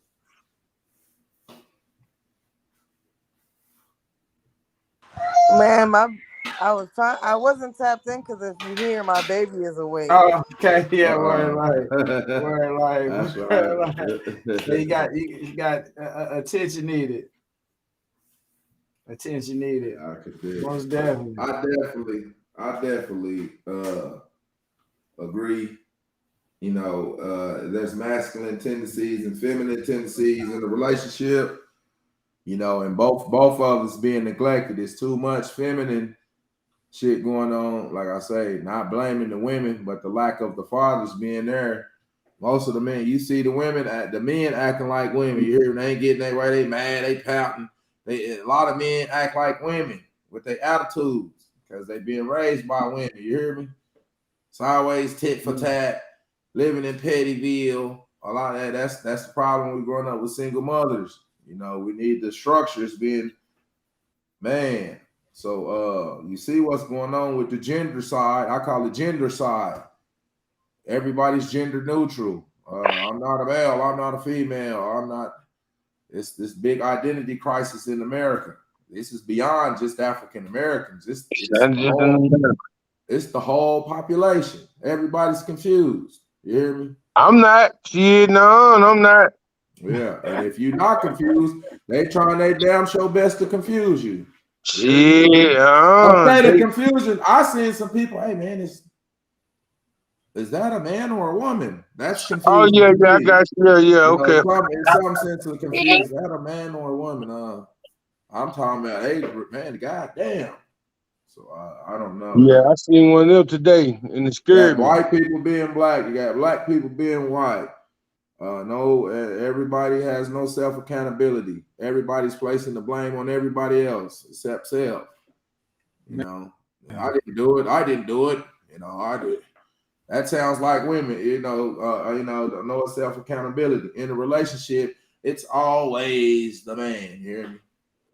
Man, I wasn't tapped in because if you hear, my baby is awake. Oh, okay, yeah, That's word right. like. So you got attention needed. Attention needed. I could dig. Most definitely. I definitely agree. You know, there's masculine tendencies and feminine tendencies in the relationship. You know, and both of us being neglected. It's too much feminine shit going on. Like I say, not blaming the women, but the lack of the fathers being there. Most of the men, you see the men acting like women. You hear them, they ain't getting their way, they mad, they pouting. A lot of men act like women with their attitudes because they being raised by women. You hear me? Sideways, tit for tat, living in Pettyville. A lot of that. That's the problem with growing up with single mothers. You know, we need the structures being, man. So you see what's going on with the gender side. I call it gender side. Everybody's gender neutral. I'm not a male. I'm not a female. I'm not. It's this big identity crisis in America. This is beyond just African Americans. It's the whole population. Everybody's confused. You hear me? I'm not. Shit, no, I'm not. Yeah, and if you're not confused, they trying their damn show best to confuse you. Shit, okay, the confusion. I seen some people. Hey man, is that a man or a woman? That's confusing. Oh yeah, I got you. Yeah, okay. In some sense of confusion, is that a man or a woman? I'm talking about, hey man, goddamn. So I don't know. Yeah, I seen one of them today, and it scared me. White people being black, you got black people being white. No, everybody has no self accountability. Everybody's placing the blame on everybody else except self. You know, I didn't do it. You know, I did. That sounds like women. No self accountability in a relationship. It's always the man. You hear me?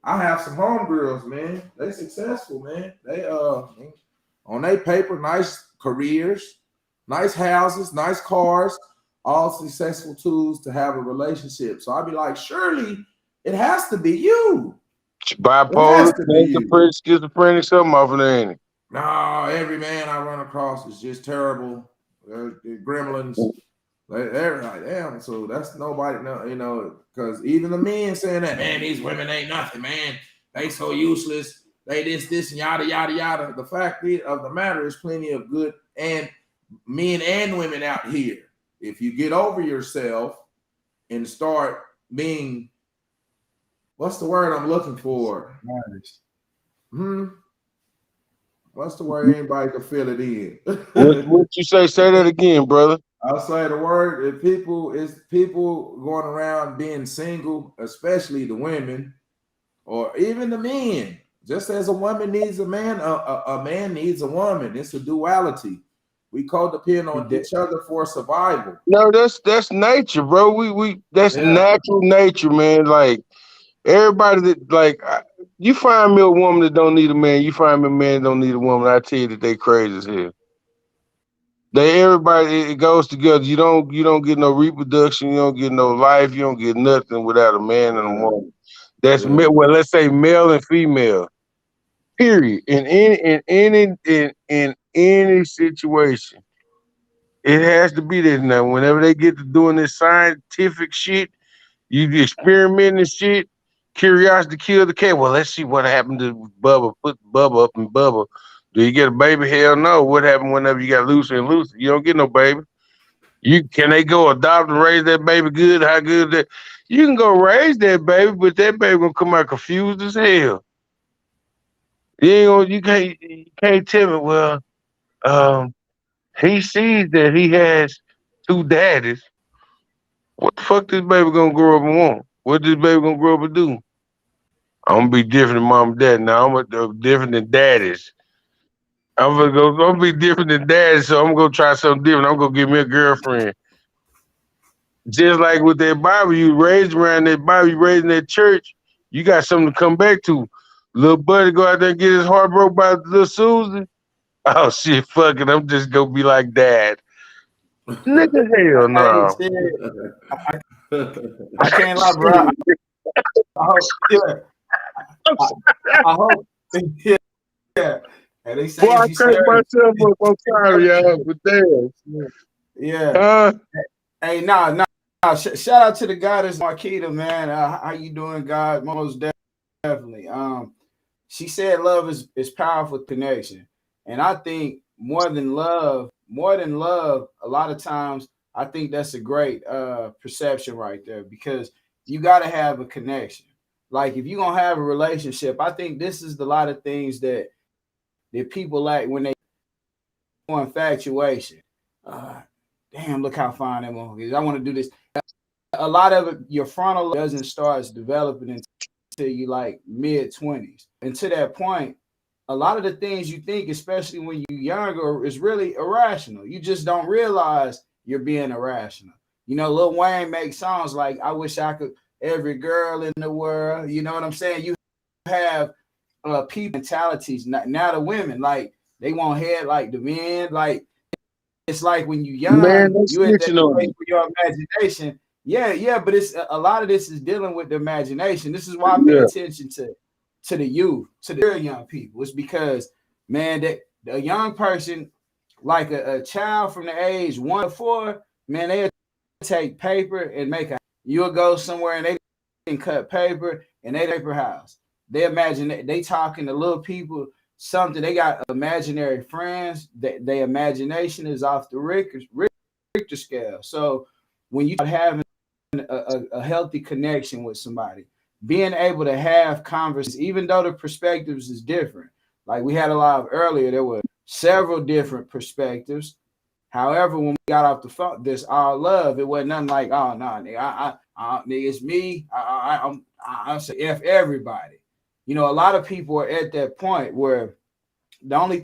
I have some homegirls, man. They successful, man. They on their paper, nice careers, nice houses, nice cars. All successful tools to have a relationship. So I'd be like, surely it has to be you. Bipolar, schizophrenic, something off of there, ain't it? No, every man I run across is just terrible. Gremlins. They're like, damn. So that's nobody, because even the men saying that, man, these women ain't nothing, man. They so useless. They this, and yada, yada, yada. The fact of the matter is plenty of good and men and women out here. If you get over yourself and start being, what's the word I'm looking for? What's the word anybody can feel it in? What you say? Say that again, brother. I'll say the word. If people going around being single, especially the women, or even the men. Just as a woman needs a man, a man needs a woman. It's a duality. We codepend on each other for survival. No, that's nature, bro. We that's natural nature, man. Like everybody that you find me a woman that don't need a man, you find me a man that don't need a woman. I tell you that they crazy as hell. Everybody, it goes together. You don't get no reproduction, you don't get no life, you don't get nothing without a man and a woman. That's well, let's say male and female. Period. In any situation, it has to be there now. Whenever they get to doing this scientific shit, you experimenting shit, curiosity killed the cat. Well, let's see what happened to Bubba. Put Bubba up in Bubba. Do you get a baby? Hell no. What happened whenever you got Lucy and Lucy? You don't get no baby. Can they go adopt and raise that baby good? How good is that? You can go raise that baby, but that baby gonna come out confused as hell. You can't tell me, well, he sees that he has two daddies. What the fuck this baby gonna grow up and want? What this baby gonna grow up and do? I'm gonna be different than mom and dad. Now I'm gonna be different than daddies. I'm gonna be different than daddies, so I'm gonna try something different. I'm gonna get me a girlfriend. Just like with that Bible, you raised around that Bible, you raised in that church, You got something to come back to. Little buddy go out there and get his heart broke by little Susan. Oh shit, fuck it. I'm just gonna be like dad. Nigga, hell Hey, no. shit, I can't lie, bro. I hope, yeah, I hope, yeah. And they say Boy, I if you cracked serve, myself up. I'm sorry, y'all, but damn. yeah. Hey, nah. Shout out to the goddess Marquita, man. How you doing, God? Most definitely. She said love is powerful connection, and I think more than love, a lot of times I think that's a great perception right there, because you got to have a connection. Like if you're gonna have a relationship, I think this is a lot of things that people lack when they go infatuation. Damn, look how fine that motherfucker is. I want to do this. A lot of it, your frontal doesn't start developing until you like mid-20s. And to that point, a lot of the things you think, especially when you're younger, is really irrational. You just don't realize you're being irrational. You know, Lil Wayne makes songs like "I Wish I Could Every Girl in the World." You know what I'm saying? You have people mentalities. Now the women, like, they want head like the men. Like, it's like when you young, Man, that's you at that snitching on place me. for your imagination. Yeah, but it's a lot of this is dealing with the imagination. This is why I pay Yeah. attention to the youth, to the young people. It's because, man, that a young person, like a child from the age 1 to 4, man, they'll take paper and make a. You'll go somewhere and they can cut paper and they paper house. They imagine they talking to little people something. They got imaginary friends. Their imagination is off the Richter scale. So when you having a healthy connection with somebody, being able to have conversations, even though the perspectives is different. Like we had a lot of earlier, there were several different perspectives. However, when we got off the phone, this all love. It wasn't nothing like, oh no, nigga, nigga, it's me. I say F everybody. You know, a lot of people are at that point where the only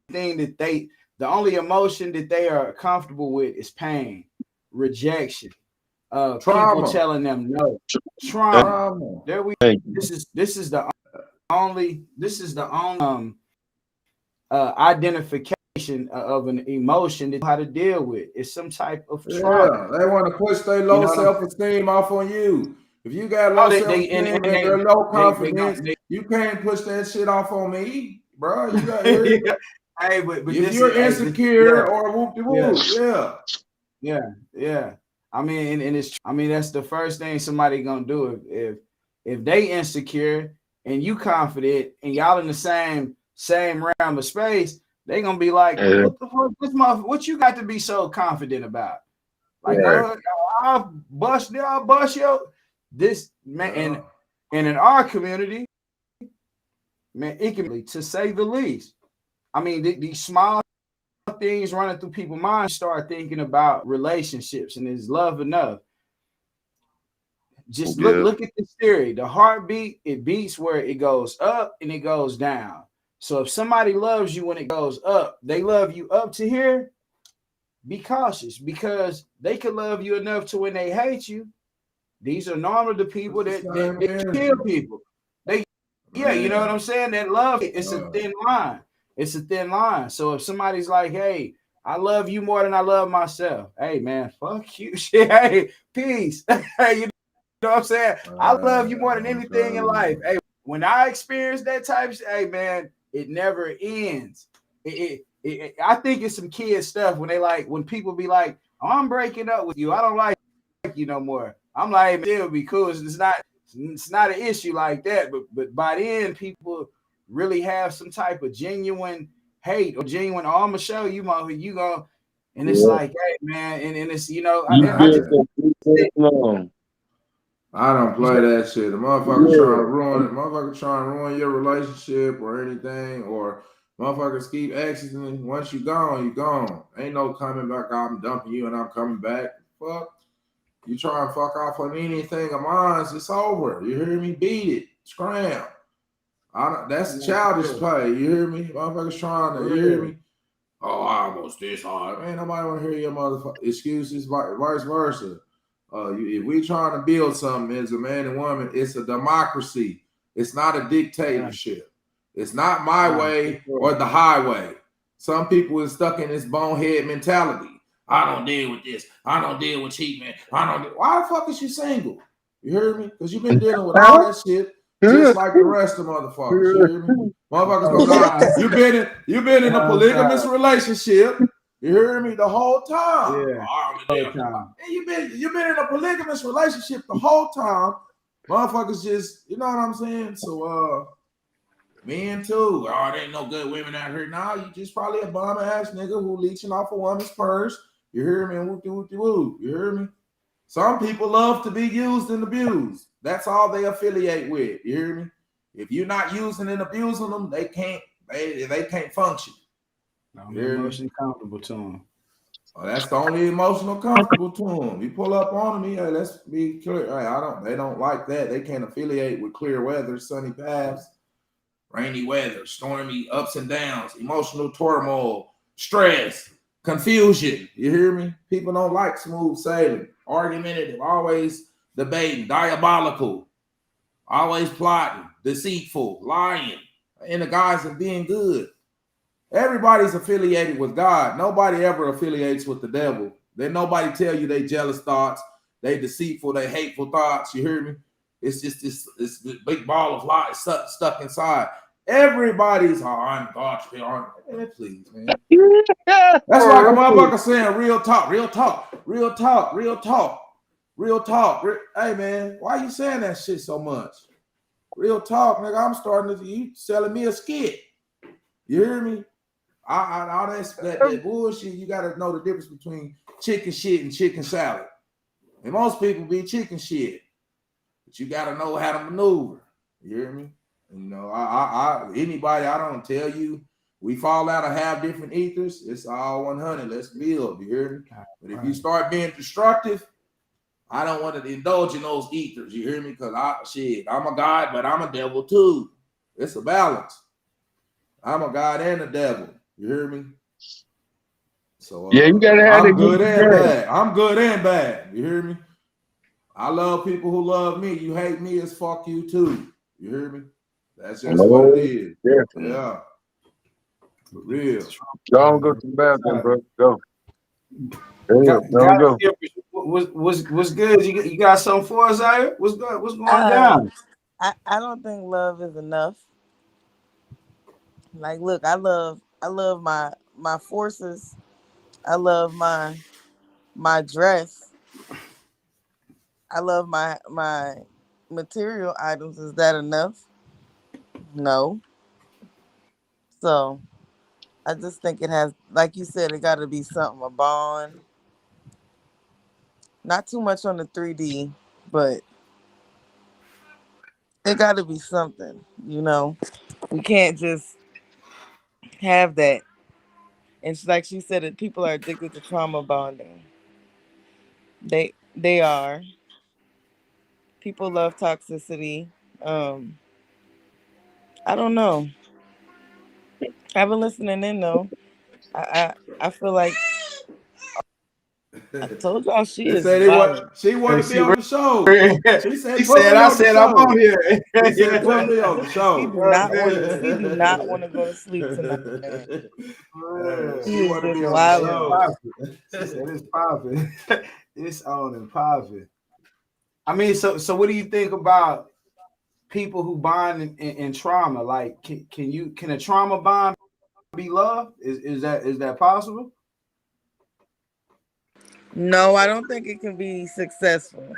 the only emotion that they are comfortable with is pain, rejection, people telling them no, trauma. There we. This is the only identification of an emotion that how to deal with. It's some type of trauma. Yeah, they want to push their low self-esteem off on you. If you got low self-esteem and they're low confidence, you can't push that shit off on me, bro. You got hey, but if you're insecure or whoop-de-whoop, yeah. I mean, and it's. I mean, that's the first thing somebody gonna do if they insecure and you confident and y'all in the same realm of space. They gonna be like, what the fuck, this motherfucker? What you got to be so confident about? Like, I'll bust yo. This man, and in our community, man, it can be, to say the least. I mean, these small things running through people's minds, start thinking about relationships and is love enough. Just look at this theory. The heartbeat, it beats where it goes up and it goes down. So if somebody loves you when it goes up, they love you up to here, be cautious, because they could love you enough to when they hate you. These are normal to people that kill people. You know what I'm saying? That love, it's a thin line. It's a thin line. So if somebody's like, hey, I love you more than I love myself. Hey, man, fuck you. Hey, peace. You know what I'm saying? I love you more than anything in life. Hey, when I experience that type of shit, hey, man, it never ends. I think it's some kid stuff when people be like, oh, I'm breaking up with you. I don't like you no more. I'm like, it'll be cool. It's not an issue like that. But by then, people really have some type of genuine hate or genuine, oh, I'm gonna show you, you go, and it's like, hey, man, and it's, you know, I don't play that shit. The motherfucker trying to ruin your relationship or anything, or motherfuckers keep asking. Once you gone, you gone. Ain't no coming back. I'm dumping you and I'm coming back. Fuck. You try and fuck off on anything of mine, it's over. You hear me? Beat it. Scram. That's childish play. You hear me? Motherfuckers trying to, you hear me? Oh, I almost this hard. Man, nobody want to hear your motherfucker excuses, vice versa. If we're trying to build something as a man and woman, it's a democracy. It's not a dictatorship. It's not my way or the highway. Some people is stuck in this bonehead mentality. I don't deal with this. I don't deal with cheating. Why the fuck is you single? You hear me? Because you've been dealing with all that shit just like the rest of motherfuckers. You hear me? Motherfuckers, you've been in a polygamous relationship. You hear me? The whole time. Yeah. You've been in a polygamous relationship the whole time. Motherfuckers just, you know what I'm saying? So men too. Oh, there ain't no good women out here. Now you just probably a bum ass nigga who leeching off a woman's purse. You hear me? You hear me? Some people love to be used and abused. That's all they affiliate with. You hear me? If you're not using and abusing them, they can't function. Emotionally comfortable to them. Oh, that's the only emotional comfortable to them. You pull up on them, hey, let's be clear. Hey, they don't like that. They can't affiliate with clear weather, sunny paths, rainy weather, stormy ups and downs, emotional turmoil, stress, confusion. You hear me? People don't like smooth sailing, argumentative, always debating, diabolical, always plotting, deceitful, lying, in the guise of being good. Everybody's affiliated with God. Nobody ever affiliates with the devil. Then nobody tell you they jealous thoughts, they deceitful, they hateful thoughts. You hear me? It's just this big ball of lies stuck inside. Everybody's I'm God's please, man. That's like a motherfucker saying real talk. Hey man, why you saying that shit so much? Real talk, nigga. I'm starting to you selling me a skit. You hear me? All that bullshit, you gotta know the difference between chicken shit and chicken salad. And most people be chicken shit, but you gotta know how to maneuver. You hear me? You know, anybody, I don't tell you, we fall out of have different ethers. It's all 100. Let's build. You hear me? But if you start being destructive, I don't want to indulge in those ethers. You hear me? Because I'm a God, but I'm a devil too. It's a balance. I'm a God and a devil. You hear me? So yeah, you gotta have I'm good and bad. I'm good and bad. You hear me? I love people who love me. You hate me as fuck you too. You hear me? That's just what it is. Definitely. Yeah. For real. Don't go to the bathroom, bro. Go. Don't go. What's good? You got something for us, Zaya? What's good? What's going down? I don't think love is enough. Like, look, I love my forces. I love my dress. I love my material items. Is that enough? No. So I just think it has, like you said, it got to be something, a bond. Not too much on the 3D, but it got to be something. You know, we can't just have that. And like she said, that people are addicted to trauma bonding. They are. People love toxicity. I don't know. I've been listening in though. I feel like I told y'all she They is say violent. she wanted to be on the show. She said, He put said, me I on the said, show. I'm on here. He said, put me on the show. She do not want to go to sleep tonight, man. She She is want to just be on the wild. show. She said it's popping. It's on and popping. I mean, so what do you think about people who bond in trauma? Like, can a trauma bond be love? Is that possible? No, I don't think it can be successful.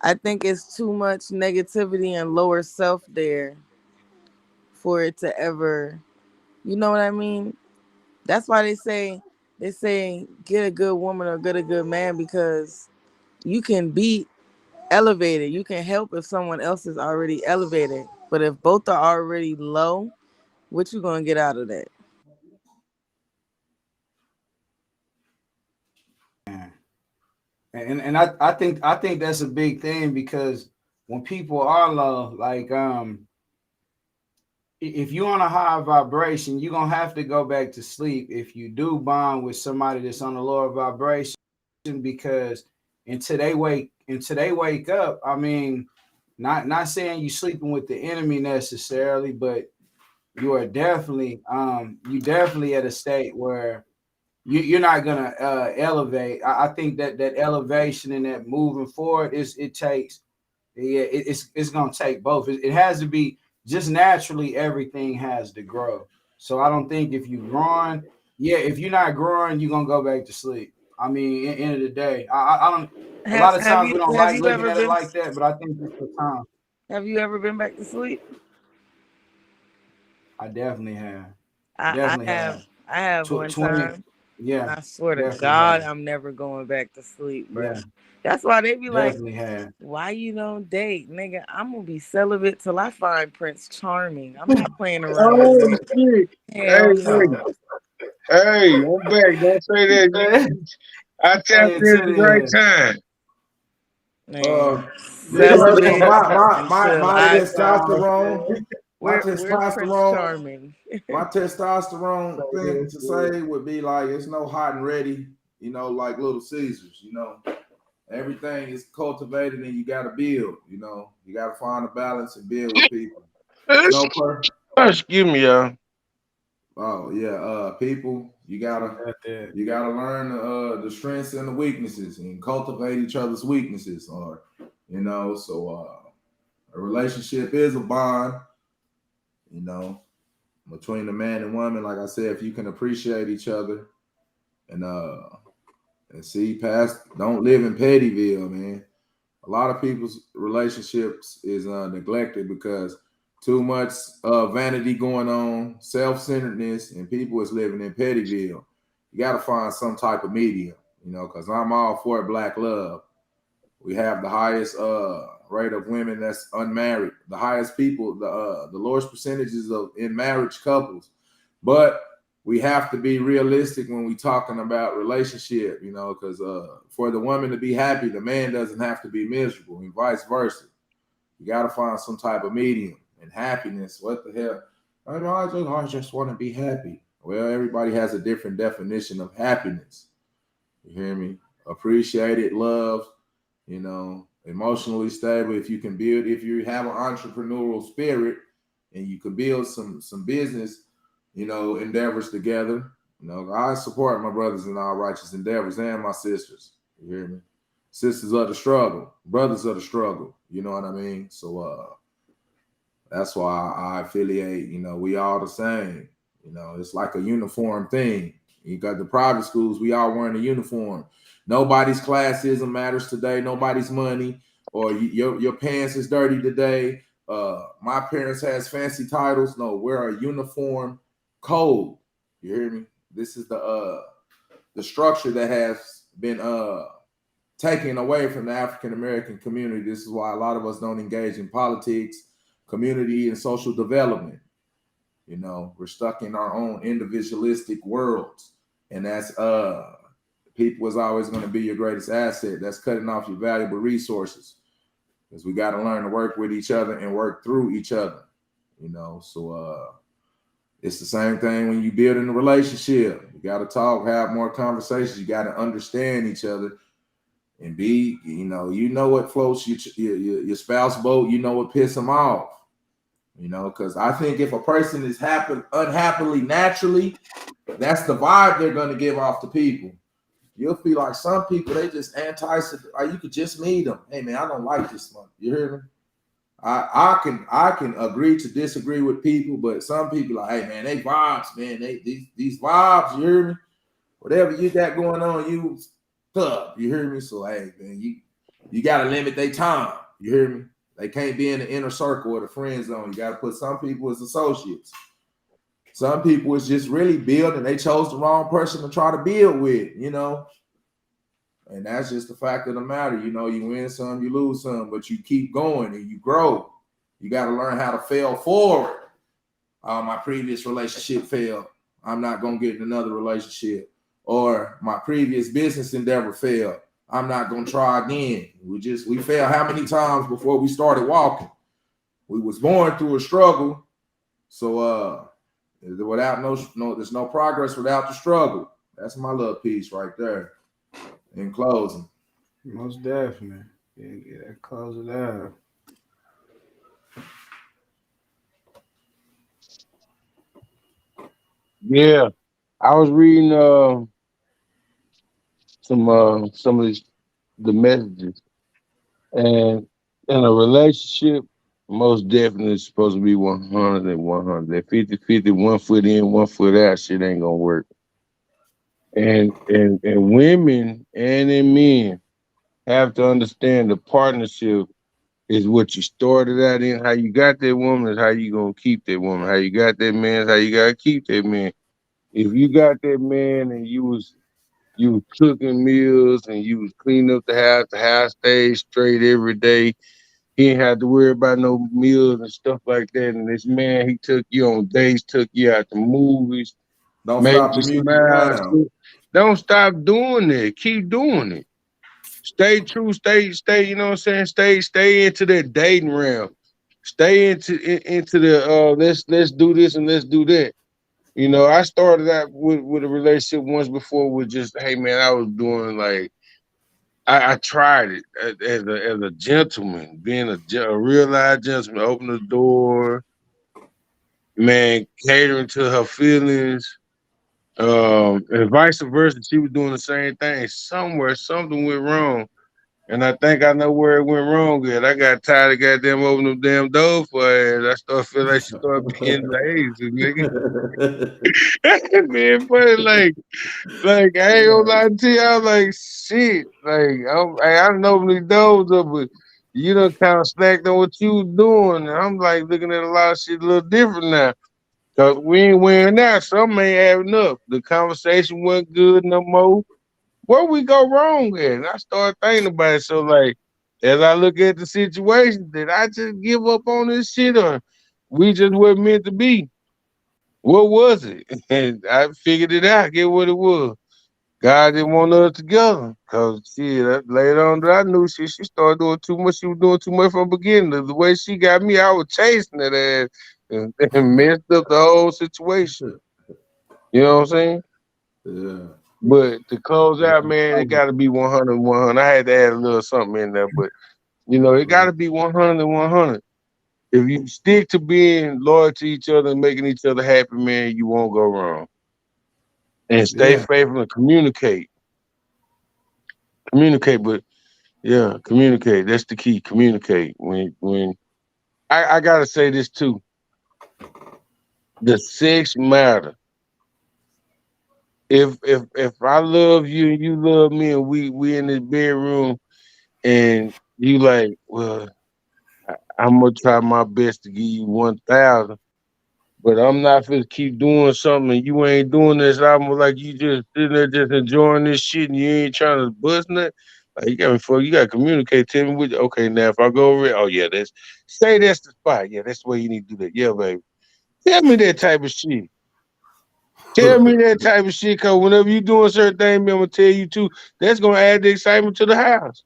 I think it's too much negativity and lower self there for it to ever, you know what I mean? That's why they say get a good woman or get a good man, because you can be elevated. You can help if someone else is already elevated. But if both are already low, what you gonna get out of that? And I think that's a big thing, because when people are low, like if you on a high vibration, you're gonna have to go back to sleep if you do bond with somebody that's on a lower vibration, because until they wake up, I mean, not saying you sleeping with the enemy necessarily, but you are definitely you definitely at a state where you're not gonna elevate. I think that elevation and that moving forward it's gonna take both. It has to be just naturally. Everything has to grow. So I don't think if you growing, if you're not growing, you're gonna go back to sleep. I mean, end of the day, I don't. A lot of times we don't like looking at it like that, but I think it's the time. Have you ever been back to sleep? I definitely have. I have one 20. time. Yeah, I swear to definitely God, have. I'm never going back to sleep, bro. Yeah, That's why they be like, definitely have. why you don't date, nigga? I'm gonna be celibate till I find Prince Charming. I'm not playing around with Oh you. shit! Hell no. Hey, I'm back. Don't say that. I tapped in at the right time. Man, Yeah, celibate my until testosterone, we're Prince Charming. my testosterone thing to say would be like it's no hot and ready, you know, like Little Caesars, you know. Everything is cultivated and you gotta build, you know. You gotta find a balance and build with people. No Excuse me, y'all. Oh yeah, people, you gotta learn the strengths and the weaknesses and cultivate each other's weaknesses, or you know. So a relationship is a bond, you know, between the man and woman. Like I said, if you can appreciate each other and see past, don't live in Pettyville, man. A lot of people's relationships is neglected because too much vanity going on, self-centeredness, and people is living in Pettyville. You got to find some type of medium, you know, because I'm all for Black love. We have the highest rate of women that's unmarried, the highest people, the lowest percentages of in marriage couples. But we have to be realistic when we talking about relationship, you know, because for the woman to be happy, the man doesn't have to be miserable, and vice versa. You got to find some type of medium. And happiness, what the hell? I just want to be happy. Well, everybody has a different definition of happiness. You hear me? Appreciated, love, you know, emotionally stable. If you can build, if you have an entrepreneurial spirit and you can build some business, you know, endeavors together. You know, I support my brothers in all righteous endeavors and my sisters. You hear me? Sisters of the struggle, brothers of the struggle. You know what I mean? So that's why I affiliate, you know, we all the same. You know, it's like a uniform thing. You got the private schools, we all wearing a uniform. Nobody's classism matters today. Nobody's money or your pants is dirty today. My parents has fancy titles. No, we're a uniform code. You hear me? This is the structure that has been taken away from the African American community. This is why a lot of us don't engage in politics, community, and social development. You know, we're stuck in our own individualistic worlds, and that's people is always going to be your greatest asset. That's cutting off your valuable resources, because we got to learn to work with each other and work through each other. You know, so it's the same thing when you build in a relationship. You got to talk, have more conversations. You got to understand each other. And be, you know what floats your spouse boat, you know what piss them off. You know, because I think if a person is unhappily naturally, that's the vibe they're going to give off to people. You'll feel like some people, they just you could just meet them. Hey, man, I don't like this one. You hear me? I can agree to disagree with people, but some people like, hey, man, they vibes, man. These vibes, you hear me? Whatever you got going on, you tough. You hear me? So, hey, man, you got to limit their time. You hear me? They can't be in the inner circle or the friend zone. You got to put some people as associates. Some people is just really building. They chose the wrong person to try to build with, you know. And that's just the fact of the matter. You know, you win some, you lose some, but you keep going and you grow. You got to learn how to fail forward. My previous relationship failed. I'm not going to get in another relationship. Or my previous business endeavor failed. I'm not going to try again. We failed how many times before we started walking? We was born through a struggle, So without there's no progress without the struggle. That's my little piece right there. In closing. Most definitely. Yeah, close it out. Yeah, I was reading some of the messages, and in a relationship, most definitely it's supposed to be 100 and 100. That 50-50, 1 foot in, 1 foot out, shit ain't gonna work. And women and in men have to understand the partnership is what you started out in. How you got that woman is how you gonna keep that woman. How you got that man is how you gotta keep that man. If you got that man and you was cooking meals and you was cleaning up the house stayed straight every day. He ain't had to worry about no meals and stuff like that. And this man, he took you on dates, took you out to movies, Don't made stop you the music smile. now. Don't stop doing it. Keep doing it. Stay true. Stay. You know what I'm saying? Stay into that dating realm. Stay into the let's do this and let's do that. You know, I started out with a relationship once before with just, hey man, I was doing like I tried it as a gentleman, being a real live gentleman, open the door, man, catering to her feelings, and vice versa. She was doing the same thing. Somewhere something went wrong. And I think I know where it went wrong at. I got tired of goddamn opening them damn doors for her. And I started feeling like she started being lazy, nigga. Man, but like I ain't gonna lie to you, I was like shit. Like I done opened these doors up, but you done kind of snacked on what you was doing. And I'm like looking at a lot of shit a little different now. Cause we ain't wearing that. Something ain't adding up. The conversation wasn't good no more. Where we go wrong at? And I started thinking about it. So like as I look at the situation, did I just give up on this shit or we just weren't meant to be? What was it? And I figured it out. Get what it was. God didn't want us together. Cause later on that I knew she started doing too much. She was doing too much from the beginning. The way she got me, I was chasing that ass and messed up the whole situation. You know what I'm saying? Yeah. But to close out, man, it got to be 100 100. I had to add a little something in there, but it got to be 100 100. If you stick to being loyal to each other and making each other happy, man, you won't go wrong. And stay Yeah. faithful and communicate. Communicate, but yeah, communicate. That's the key. Communicate. When I gotta say this too. The sex matter. If I love you and you love me and we in this bedroom and you like, well, I'm gonna try my best to give you 1,000, but I'm not gonna keep doing something and you ain't doing this. I'm like you just sitting there just enjoying this shit and you ain't trying to bust nothing. Like you got me fucked. You gotta communicate. Tell me what. Okay, now if I go over it, oh yeah, that's the spot. Yeah, that's the way you need to do that. Yeah, baby. Tell me that type of shit. Tell me that type of shit, cause whenever you doing certain things, I'm gonna tell you too. That's gonna add the excitement to the house.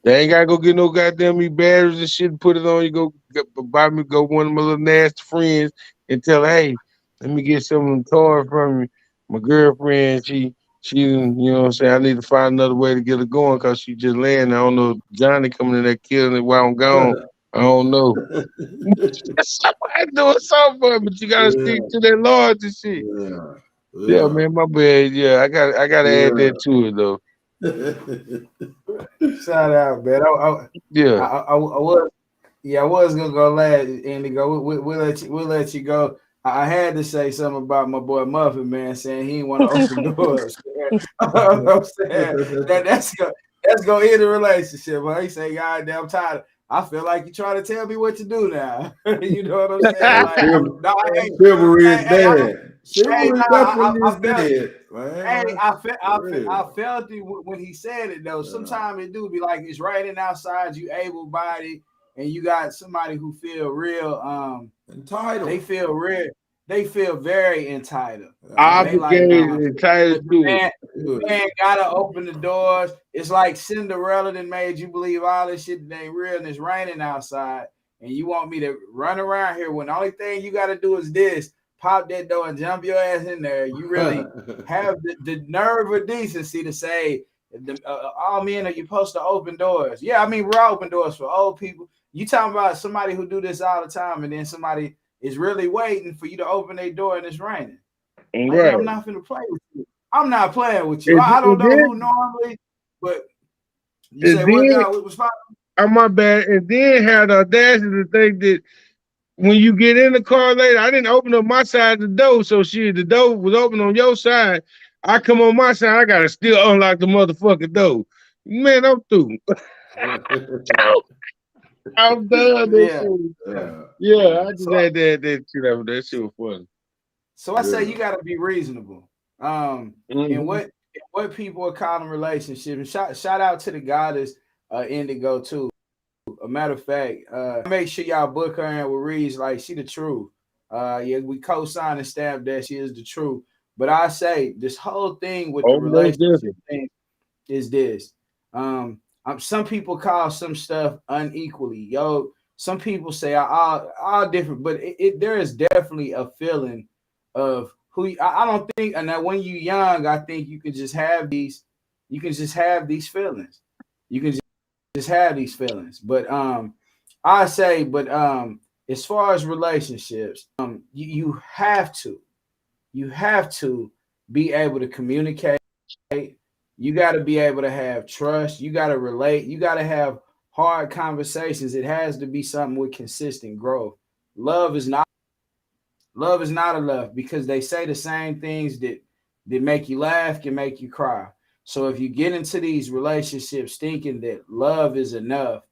They ain't gotta go get no goddamn me batteries and shit and put it on. You buy me, go one of my little nasty friends and tell her, hey, let me get some of them toys from you. My girlfriend, she, you know what I'm saying? I need to find another way to get her going because she just laying there. I don't know, Johnny coming in there killing it while I'm gone. I don't know. Somebody doing something for me, but you gotta stick Yeah. to that loyalty shit. Yeah. Yeah, Yeah. man, my bad. Yeah, I gotta add Yeah. that to it though. Shout out, man. Yeah. I was, yeah, I was gonna go last, and to go. We'll let you go. I had to say something about my boy Muffin, man, saying he didn't want to open doors. I'm saying that's gonna end the relationship. But he say, God damn, I'm tired. I feel like you trying to tell me what to do now. You know what I'm saying? Like, no, Chivalry is hey, dead. Chivalry definitely I is felt. dead, man. Hey, For I real. felt it when he said it though. Yeah. Sometimes it do be like it's raining outside, you able bodied, and you got somebody who feel real Entitled. they feel very entitled. And they like Obligated, entitled to it. the man gotta open the doors. It's like Cinderella that made you believe all this shit that ain't real and it's raining outside. and you want me to run around here when the only thing you got to do is this, pop that door and jump your ass in there. You really have the nerve or decency to say, all men are you supposed to open doors? Yeah, I mean, we're open doors for old people. You talking about somebody who do this all the time, and then somebody is really waiting for you to open their door and it's raining. Like, man, Right. I'm not finna play with you. I'm not playing with you. And, I don't and know who then normally, but you and say what then now? What was fine? oh my bad. And then had the audacity to think that when you get in the car later, I didn't open up my side of the door, so shit, the door was open on your side. I come on my side, I gotta still unlock the motherfucking door. Man, I'm through. I'm done. That Yeah. shit. Yeah, Yeah, yeah, I just So had that shit over. That shit was funny. so I say yeah. you gotta be reasonable. In Mm-hmm. what people are calling relationships. And shout out to the goddess Indigo too. A matter of fact, make sure y'all book her in with Reeds. Like she the truth. Yeah, we co-sign and stamp that she is the truth. But I say this whole thing with the Oh, most relationship definitely. thing is this. Some people call some stuff unequally. Yo, some people say all different, but there is definitely a feeling of who I don't think, and that when you young, I think you can just have these feelings. You can just have these feelings. But I say, but as far as relationships, you have to be able to communicate. You got to be able to have trust. You got to relate. You got to have hard conversations. It has to be something with consistent growth. Love is not love is not enough because they say the same things that make you laugh can make you cry. So if you get into these relationships thinking that love is enough,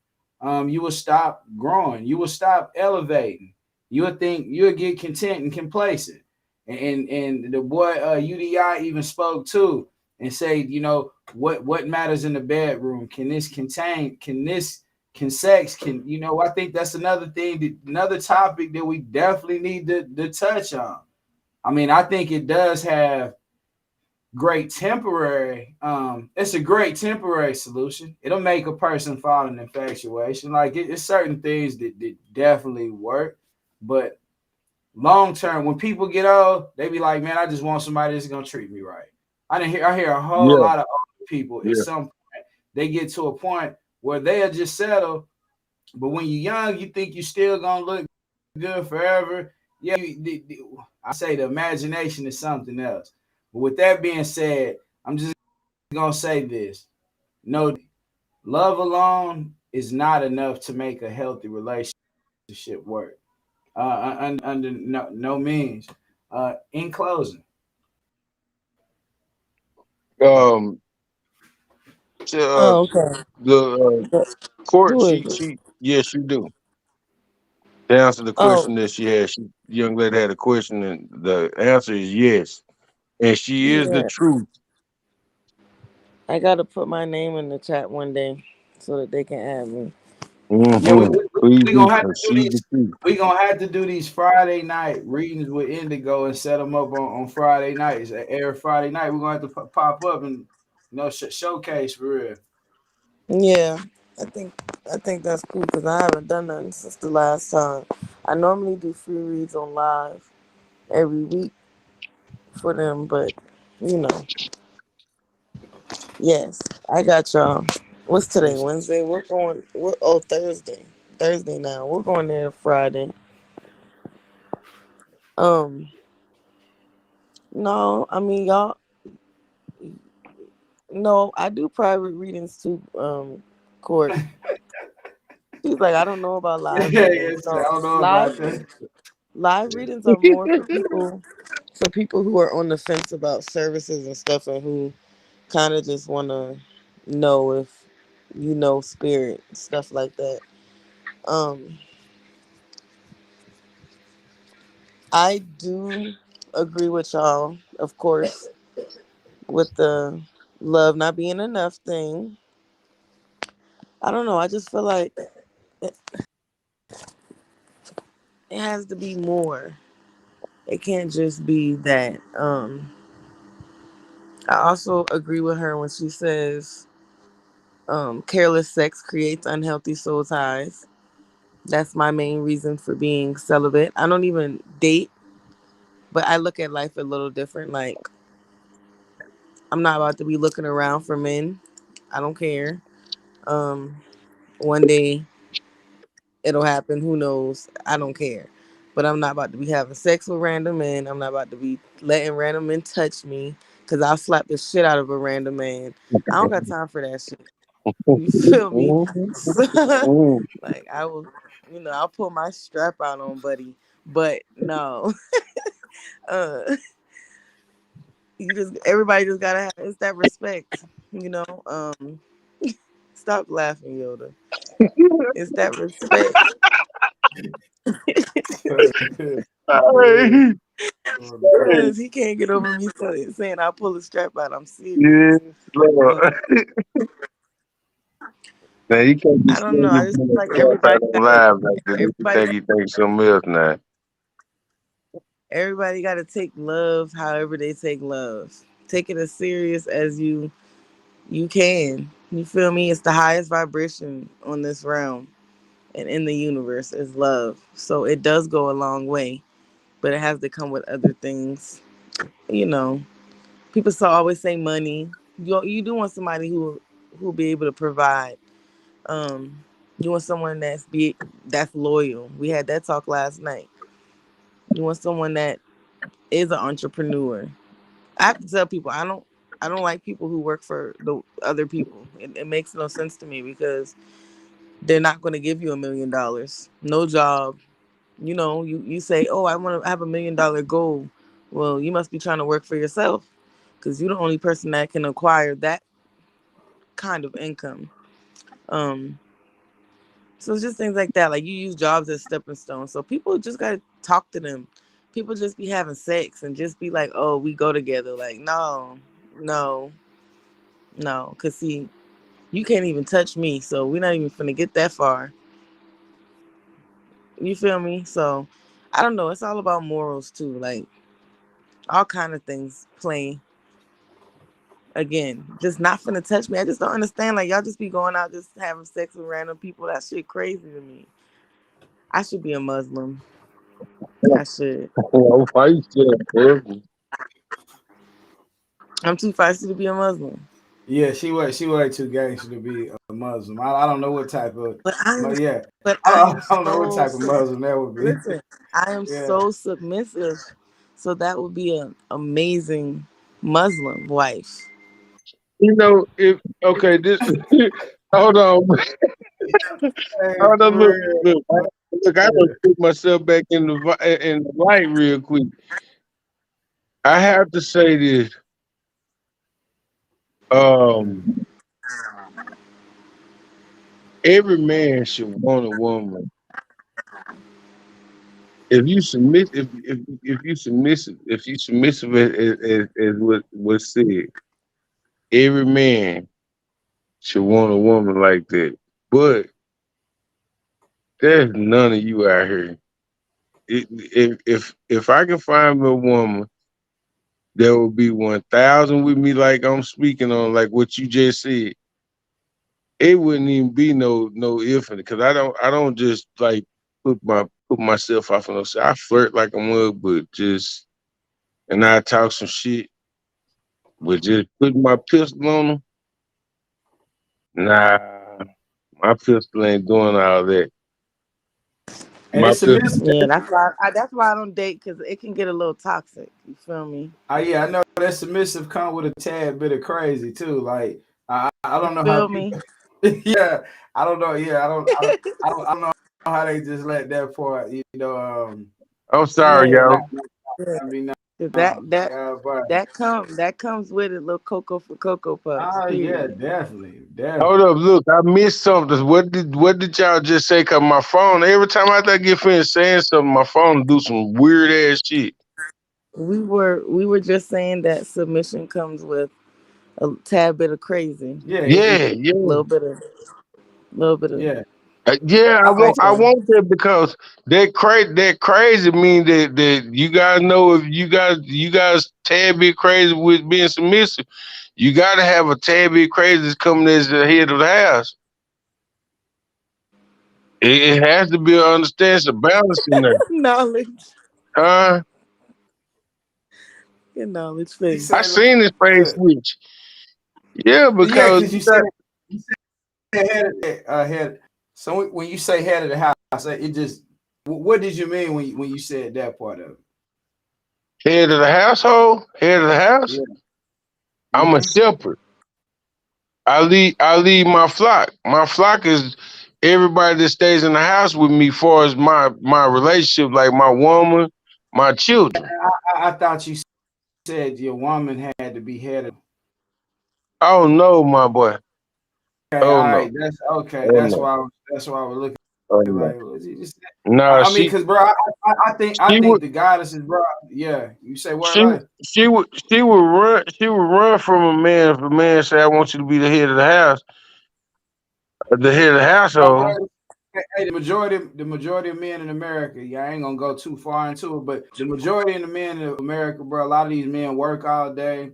you will stop growing. You will stop elevating. You will think you'll get content and complacent. And the boy UDI even spoke too and say, you know, what matters in the bedroom? Can this contain? Can sex? Can you know? I think that's another thing, another topic that we definitely need to touch on. I mean, I think it does have great temporary. It's a great temporary solution. It'll make a person fall in infatuation. Like it's certain things that definitely work, but long term, when people get old, they be like, man, I just want somebody that's gonna treat me right. I hear a whole Yeah, lot of older people at yeah. some point they get to a point where they'll just settle. But when you're young, you think you still gonna look good forever. Yeah, I say the imagination is something else. But with that being said, I'm just gonna say this: no, love alone is not enough to make a healthy relationship work. Under no means. In closing, Um, uh, Oh, okay. the But court, who is it? yes, you do. To answer the Oh, question that she had, young lady had a question, and the answer is yes. And she is the yeah. truth. I gotta put my name in the chat one day so that they can add me. yeah, Mm-hmm. Please we do, gonna have to because do she's the these. truth. We gonna have to do these Friday night readings with Indigo and set them up on Friday nights. Every Friday night, we're gonna have to pop up and showcase for real. Yeah, I think I think that's cool because I haven't done nothing since the last time. I normally do free reads on live every week for them, but you know, yes, I got y'all. What's today? Yes. Wednesday. We're going. We're Thursday. Thursday now. We're going there Friday. Um, no, I mean y'all. No, I do private readings too. Court. She's like, I don't know about live readings. Yes, I No, don't know about that. live readings are more for people who are on the fence about services and stuff, and who kind of just want to know if you know spirit stuff like that. Um, I do agree with y'all, of course, with the love not being enough thing. I don't know. I just feel like it has to be more. It can't just be that. I also agree with her when she says careless sex creates unhealthy soul ties. That's my main reason for being celibate. I don't even date, but I look at life a little different. Like, I'm not about to be looking around for men. I don't care. Um, One day it'll happen. Who knows? I don't care. But I'm not about to be having sex with random men. I'm not about to be letting random men touch me because I'll slap the shit out of a random man. I don't got time for that shit. You feel me? So, like, I will, I'll pull my strap out on buddy. But no, uh, everybody just gotta have, it's that respect, you know. Stop laughing, Yoda. It's that respect. Hey, Because he can't get over me saying I'll pull the strap out. I'm serious. yes, Uh, Lord. Now you can't be I don't know. singing I just feel from like the everybody on gotta live like that. You everybody think he thinks something else now. everybody gotta take love however they take love. Take it as serious as you can. You feel me? It's the highest vibration on this realm and in the universe is love. So it does go a long way, but it has to come with other things. You know, people always say money. You do want somebody who'll be able to provide. Um, you want someone that's loyal. We had that talk last night. You want someone that is an entrepreneur. I have to tell people I don't like people who work for the other people. It makes no sense to me because they're not going to give you $1 million. No job. You say, oh, I want to have $1 million goal. Well, you must be trying to work for yourself because you're the only person that can acquire that kind of income. Um, So it's just things like that. Like you use jobs as stepping stones. So people just gotta talk to them. People just be having sex and just be like, "Oh, we go together." Like, no, no, no. Cause see, you can't even touch me, so we're not even finna get that far. You feel me? So I don't know. It's all about morals too. Like all kind of things play. Again, just not finna touch me. I just don't understand. Like y'all just be going out just having sex with random people. That shit crazy to me. I should be a Muslim. I should. Oh, why you still I'm too feisty to be a Muslim. Yeah, she way too gangster to be a Muslim. I don't know what type of, But I am but yeah, but I I don't, am I don't know what so type of Muslim that would be. listen, I am Yeah. so submissive. So that would be an amazing Muslim wife. You know, if okay, this hold on, Hey, hold on, for look, real. look. I don't put myself back in in the light real quick. I have to say this. Um, every man should want a woman. If you submit, if you submissive as what was said, every man should want a woman like that. But there's none of you out here. If I can find me a woman there will be 1,000 with me, like I'm speaking on, like what you just said. It wouldn't even be no if in it, because I don't just like put myself off on no shit. I flirt like a mug, but just and I talk some shit, but just putting my pistol on them, nah, my pistol ain't doing all that. And My it's pistol, submissive. Yeah, that's why I don't date because it can get a little toxic. You feel me? Yeah, I know that submissive come with a tad bit of crazy too. Like I You don't know how feel me? people. Yeah, I don't know. Yeah, I don't know how they just let that part. I'm sorry, Slip. Yeah, Like y'all. yeah. I mean, 'Cause that no. that Yeah, but that comes with it. Little cocoa for cocoa puffs. yeah, Period. definitely, Hold definitely. up, look, I missed something. What did y'all just say? Cause my phone, every time I get finished saying something, my phone do some weird ass shit. We were just saying that submission comes with a tad bit of crazy, Yeah, Yeah, yeah. little bit of, little bit of. yeah. Yeah, I I want like I that. So want that because that crazy mean that you guys know if you guys tad bit crazy with being submissive, you gotta have a tad bit crazy that's coming as the head of the house. It has to be an understanding, it's a balance in there. Knowledge. Uh, Your knowledge You face. I say, seen this phase look, switch. Yeah, yeah, because because you said head. So when you say head of the house, it just what did you mean when you said that part of it? head of the household, head of the house, Yeah. I'm a Mm-hmm. shepherd. I lead my flock. My flock is everybody that stays in the house with me, far as my relationship, like my woman, my children. I thought you said your woman had to be head of. Oh no, my boy. Okay, Oh all no. right, that's okay. Oh no. That's why I was looking Oh no. like, what you just said? Nah, I mean, because bro, I she think would the goddesses, bro. Yeah, you say what she like? she would run from a man if a man say I want you to be the head of the house, the head of the household. Hey, the majority of men in America, yeah, I ain't gonna go too far into it, but the majority of the men in America, bro, a lot of these men work all day.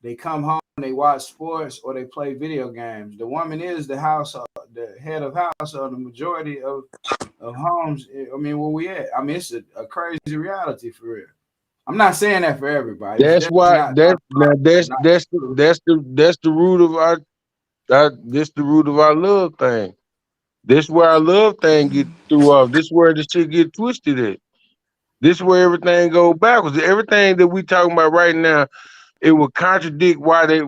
They come home, they watch sports, or they play video games. The woman is the household, the head of household. The majority of homes. I mean, where we at? I mean, it's a crazy reality for real. I'm not saying that for everybody. It's That's definitely why not, that's now that's not that's the true. that's the root of our this the root of our love thing. This where our love thing get threw off. This where the shit get twisted at. This where everything go backwards. Everything that we talking about right now, it would contradict why that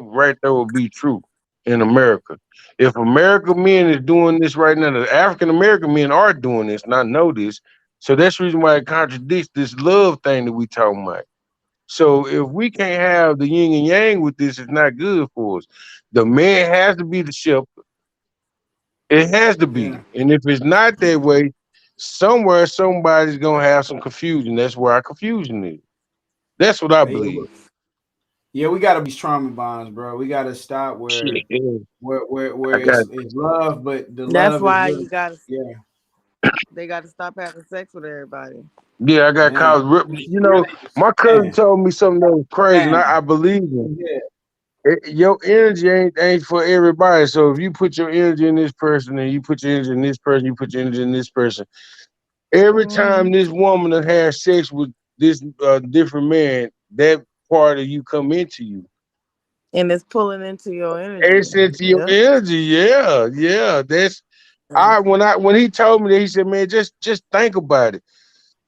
right there would be true in America. If American men is doing this right now, the African American men are doing this, and I know this. So that's the reason why it contradicts this love thing that we talking about. So if we can't have the yin and yang with this, it's not good for us. The man has to be the shepherd. It has to be. Yeah, And if it's not that way, somewhere somebody's gonna have some confusion. That's where our confusion is. That's what I yeah, believe. yeah. We gotta be trauma bonds, bro. We gotta stop Shit. Yeah. where I got it's love, but the That's love is why really yeah, they gotta stop having sex with everybody. yeah, I got man. caught. You know, Really, my cousin man, told me something that was crazy, and man. I believe him. Yeah, Your energy ain't for everybody. So if you put your energy in this person, and you put your energy in this person, you put your energy in this person. Every time Hmm. this woman that has sex with this different man, that part of you come into you. And it's pulling into your energy. It's into your Yep. energy. Yeah, yeah. That's And when he told me that, he said, "Man, just think about it."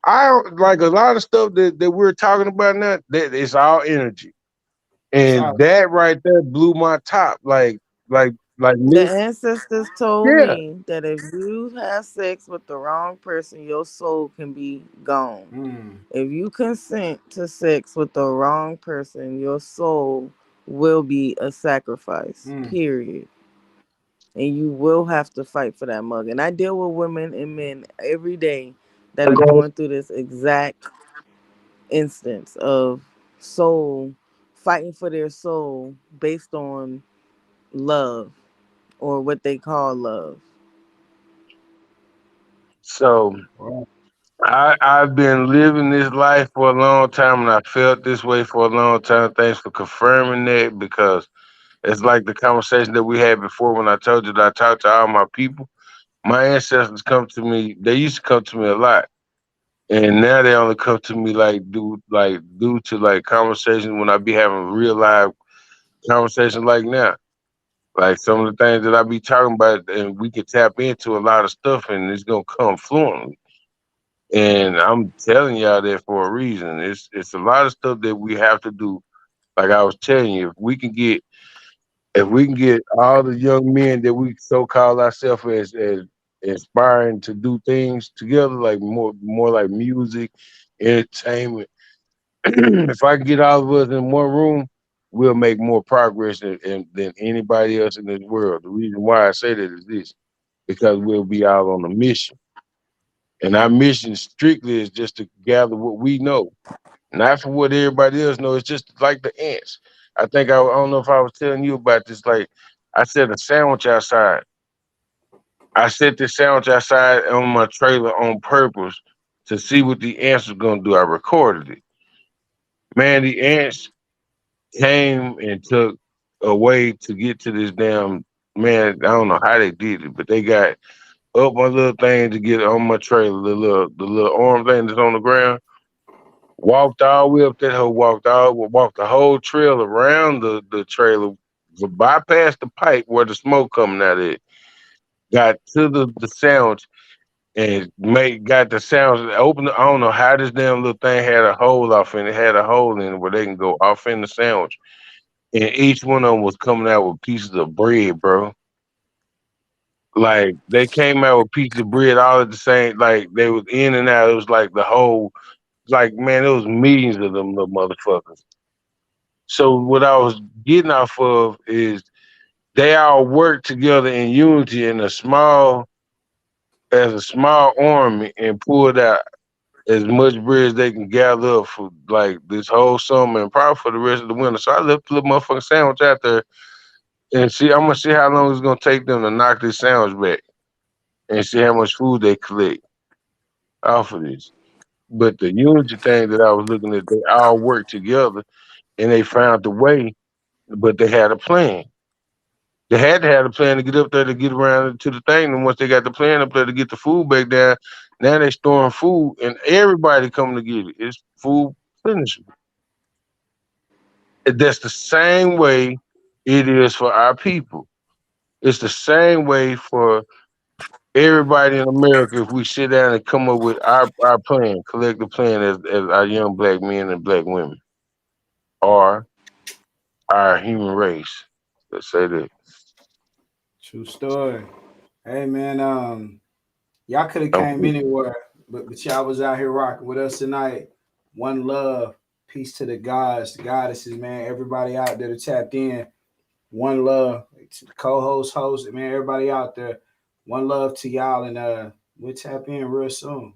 I don't like a lot of stuff that we're talking about now. That it's all energy, it's all and that right there blew my top. Like like the me. ancestors told Yeah, me that if you have sex with the wrong person, your soul can be gone. mm, If you consent to sex with the wrong person, your soul will be a sacrifice. mm. Period. And you will have to fight for that mug. And I deal with women and men every day that are going through this exact instance of soul fighting for their soul based on love or what they call love. so Wow. I've been living this life for a long time, and I felt this way for a long time. Thanks for confirming that, because it's like the conversation that we had before when I told you that I talked to all my people. My ancestors come to me. They used to come to me a lot, and now they only come to me due to like conversations when I be having real live conversations like now. Like some of the things that I be talking about, and we can tap into a lot of stuff, and it's gonna come fluently. And I'm telling y'all that for a reason. It's a lot of stuff that we have to do. Like I was telling you, if we can get all the young men that we so call ourselves as inspiring to do things together, like more like music, entertainment. If I can get all of us in one room, we'll make more progress than anybody else in this world. The reason why I say that is this, because we'll be out on a mission. And our mission strictly is just to gather what we know, not for what everybody else knows. It's just like the ants. I don't know if I was telling you about this. Like I set a sandwich outside. I set this sandwich outside on my trailer on purpose to see what the ants were gonna do. I recorded it. Man, the ants came and took a way to get to this damn Man, I don't know how they did it, but they got up my little thing to get on my trailer, the little arm thing that's on the ground. Walked all the way up that hoe, walked the whole trail around the trailer, bypassed the pipe where the smoke coming out of it, got to the sandwich and got the sandwich open. I don't know how this damn little thing had a hole off in it, had a hole in it where they can go off in the sandwich. And each one of them was coming out with pieces of bread, bro. Like they came out with pieces of bread all at the same, like they was in and out. It was like the whole, like man, it was millions of them little motherfuckers. So what I was getting off of is they all work together in unity in as a small army and pulled out as much bread as they can gather up for like this whole summer and probably for the rest of the winter. So I left the little motherfucking sandwich out there and see I'm gonna see how long it's gonna take them to knock this sandwich back and see how much food they collect off of this. But the unity thing that I was looking at, they all worked together and they found the way, but they had a plan. They had to have a plan to get up there to get around to the thing. And once they got the plan up there to get the food back down, now they storing food and everybody coming to get it. It's food punishment. That's the same way it is for our people. It's the same way for everybody in America if we sit down and come up with our plan, collective plan as our young black men and black women or our human race. Let's say that. True story. Hey man, y'all could have came Okay. anywhere, but y'all was out here rocking with us tonight. One love, peace to the gods, the goddesses, man. Everybody out there that tapped in. One love to the co-host, host, man. Everybody out there. One love to y'all, and we'll tap in real soon.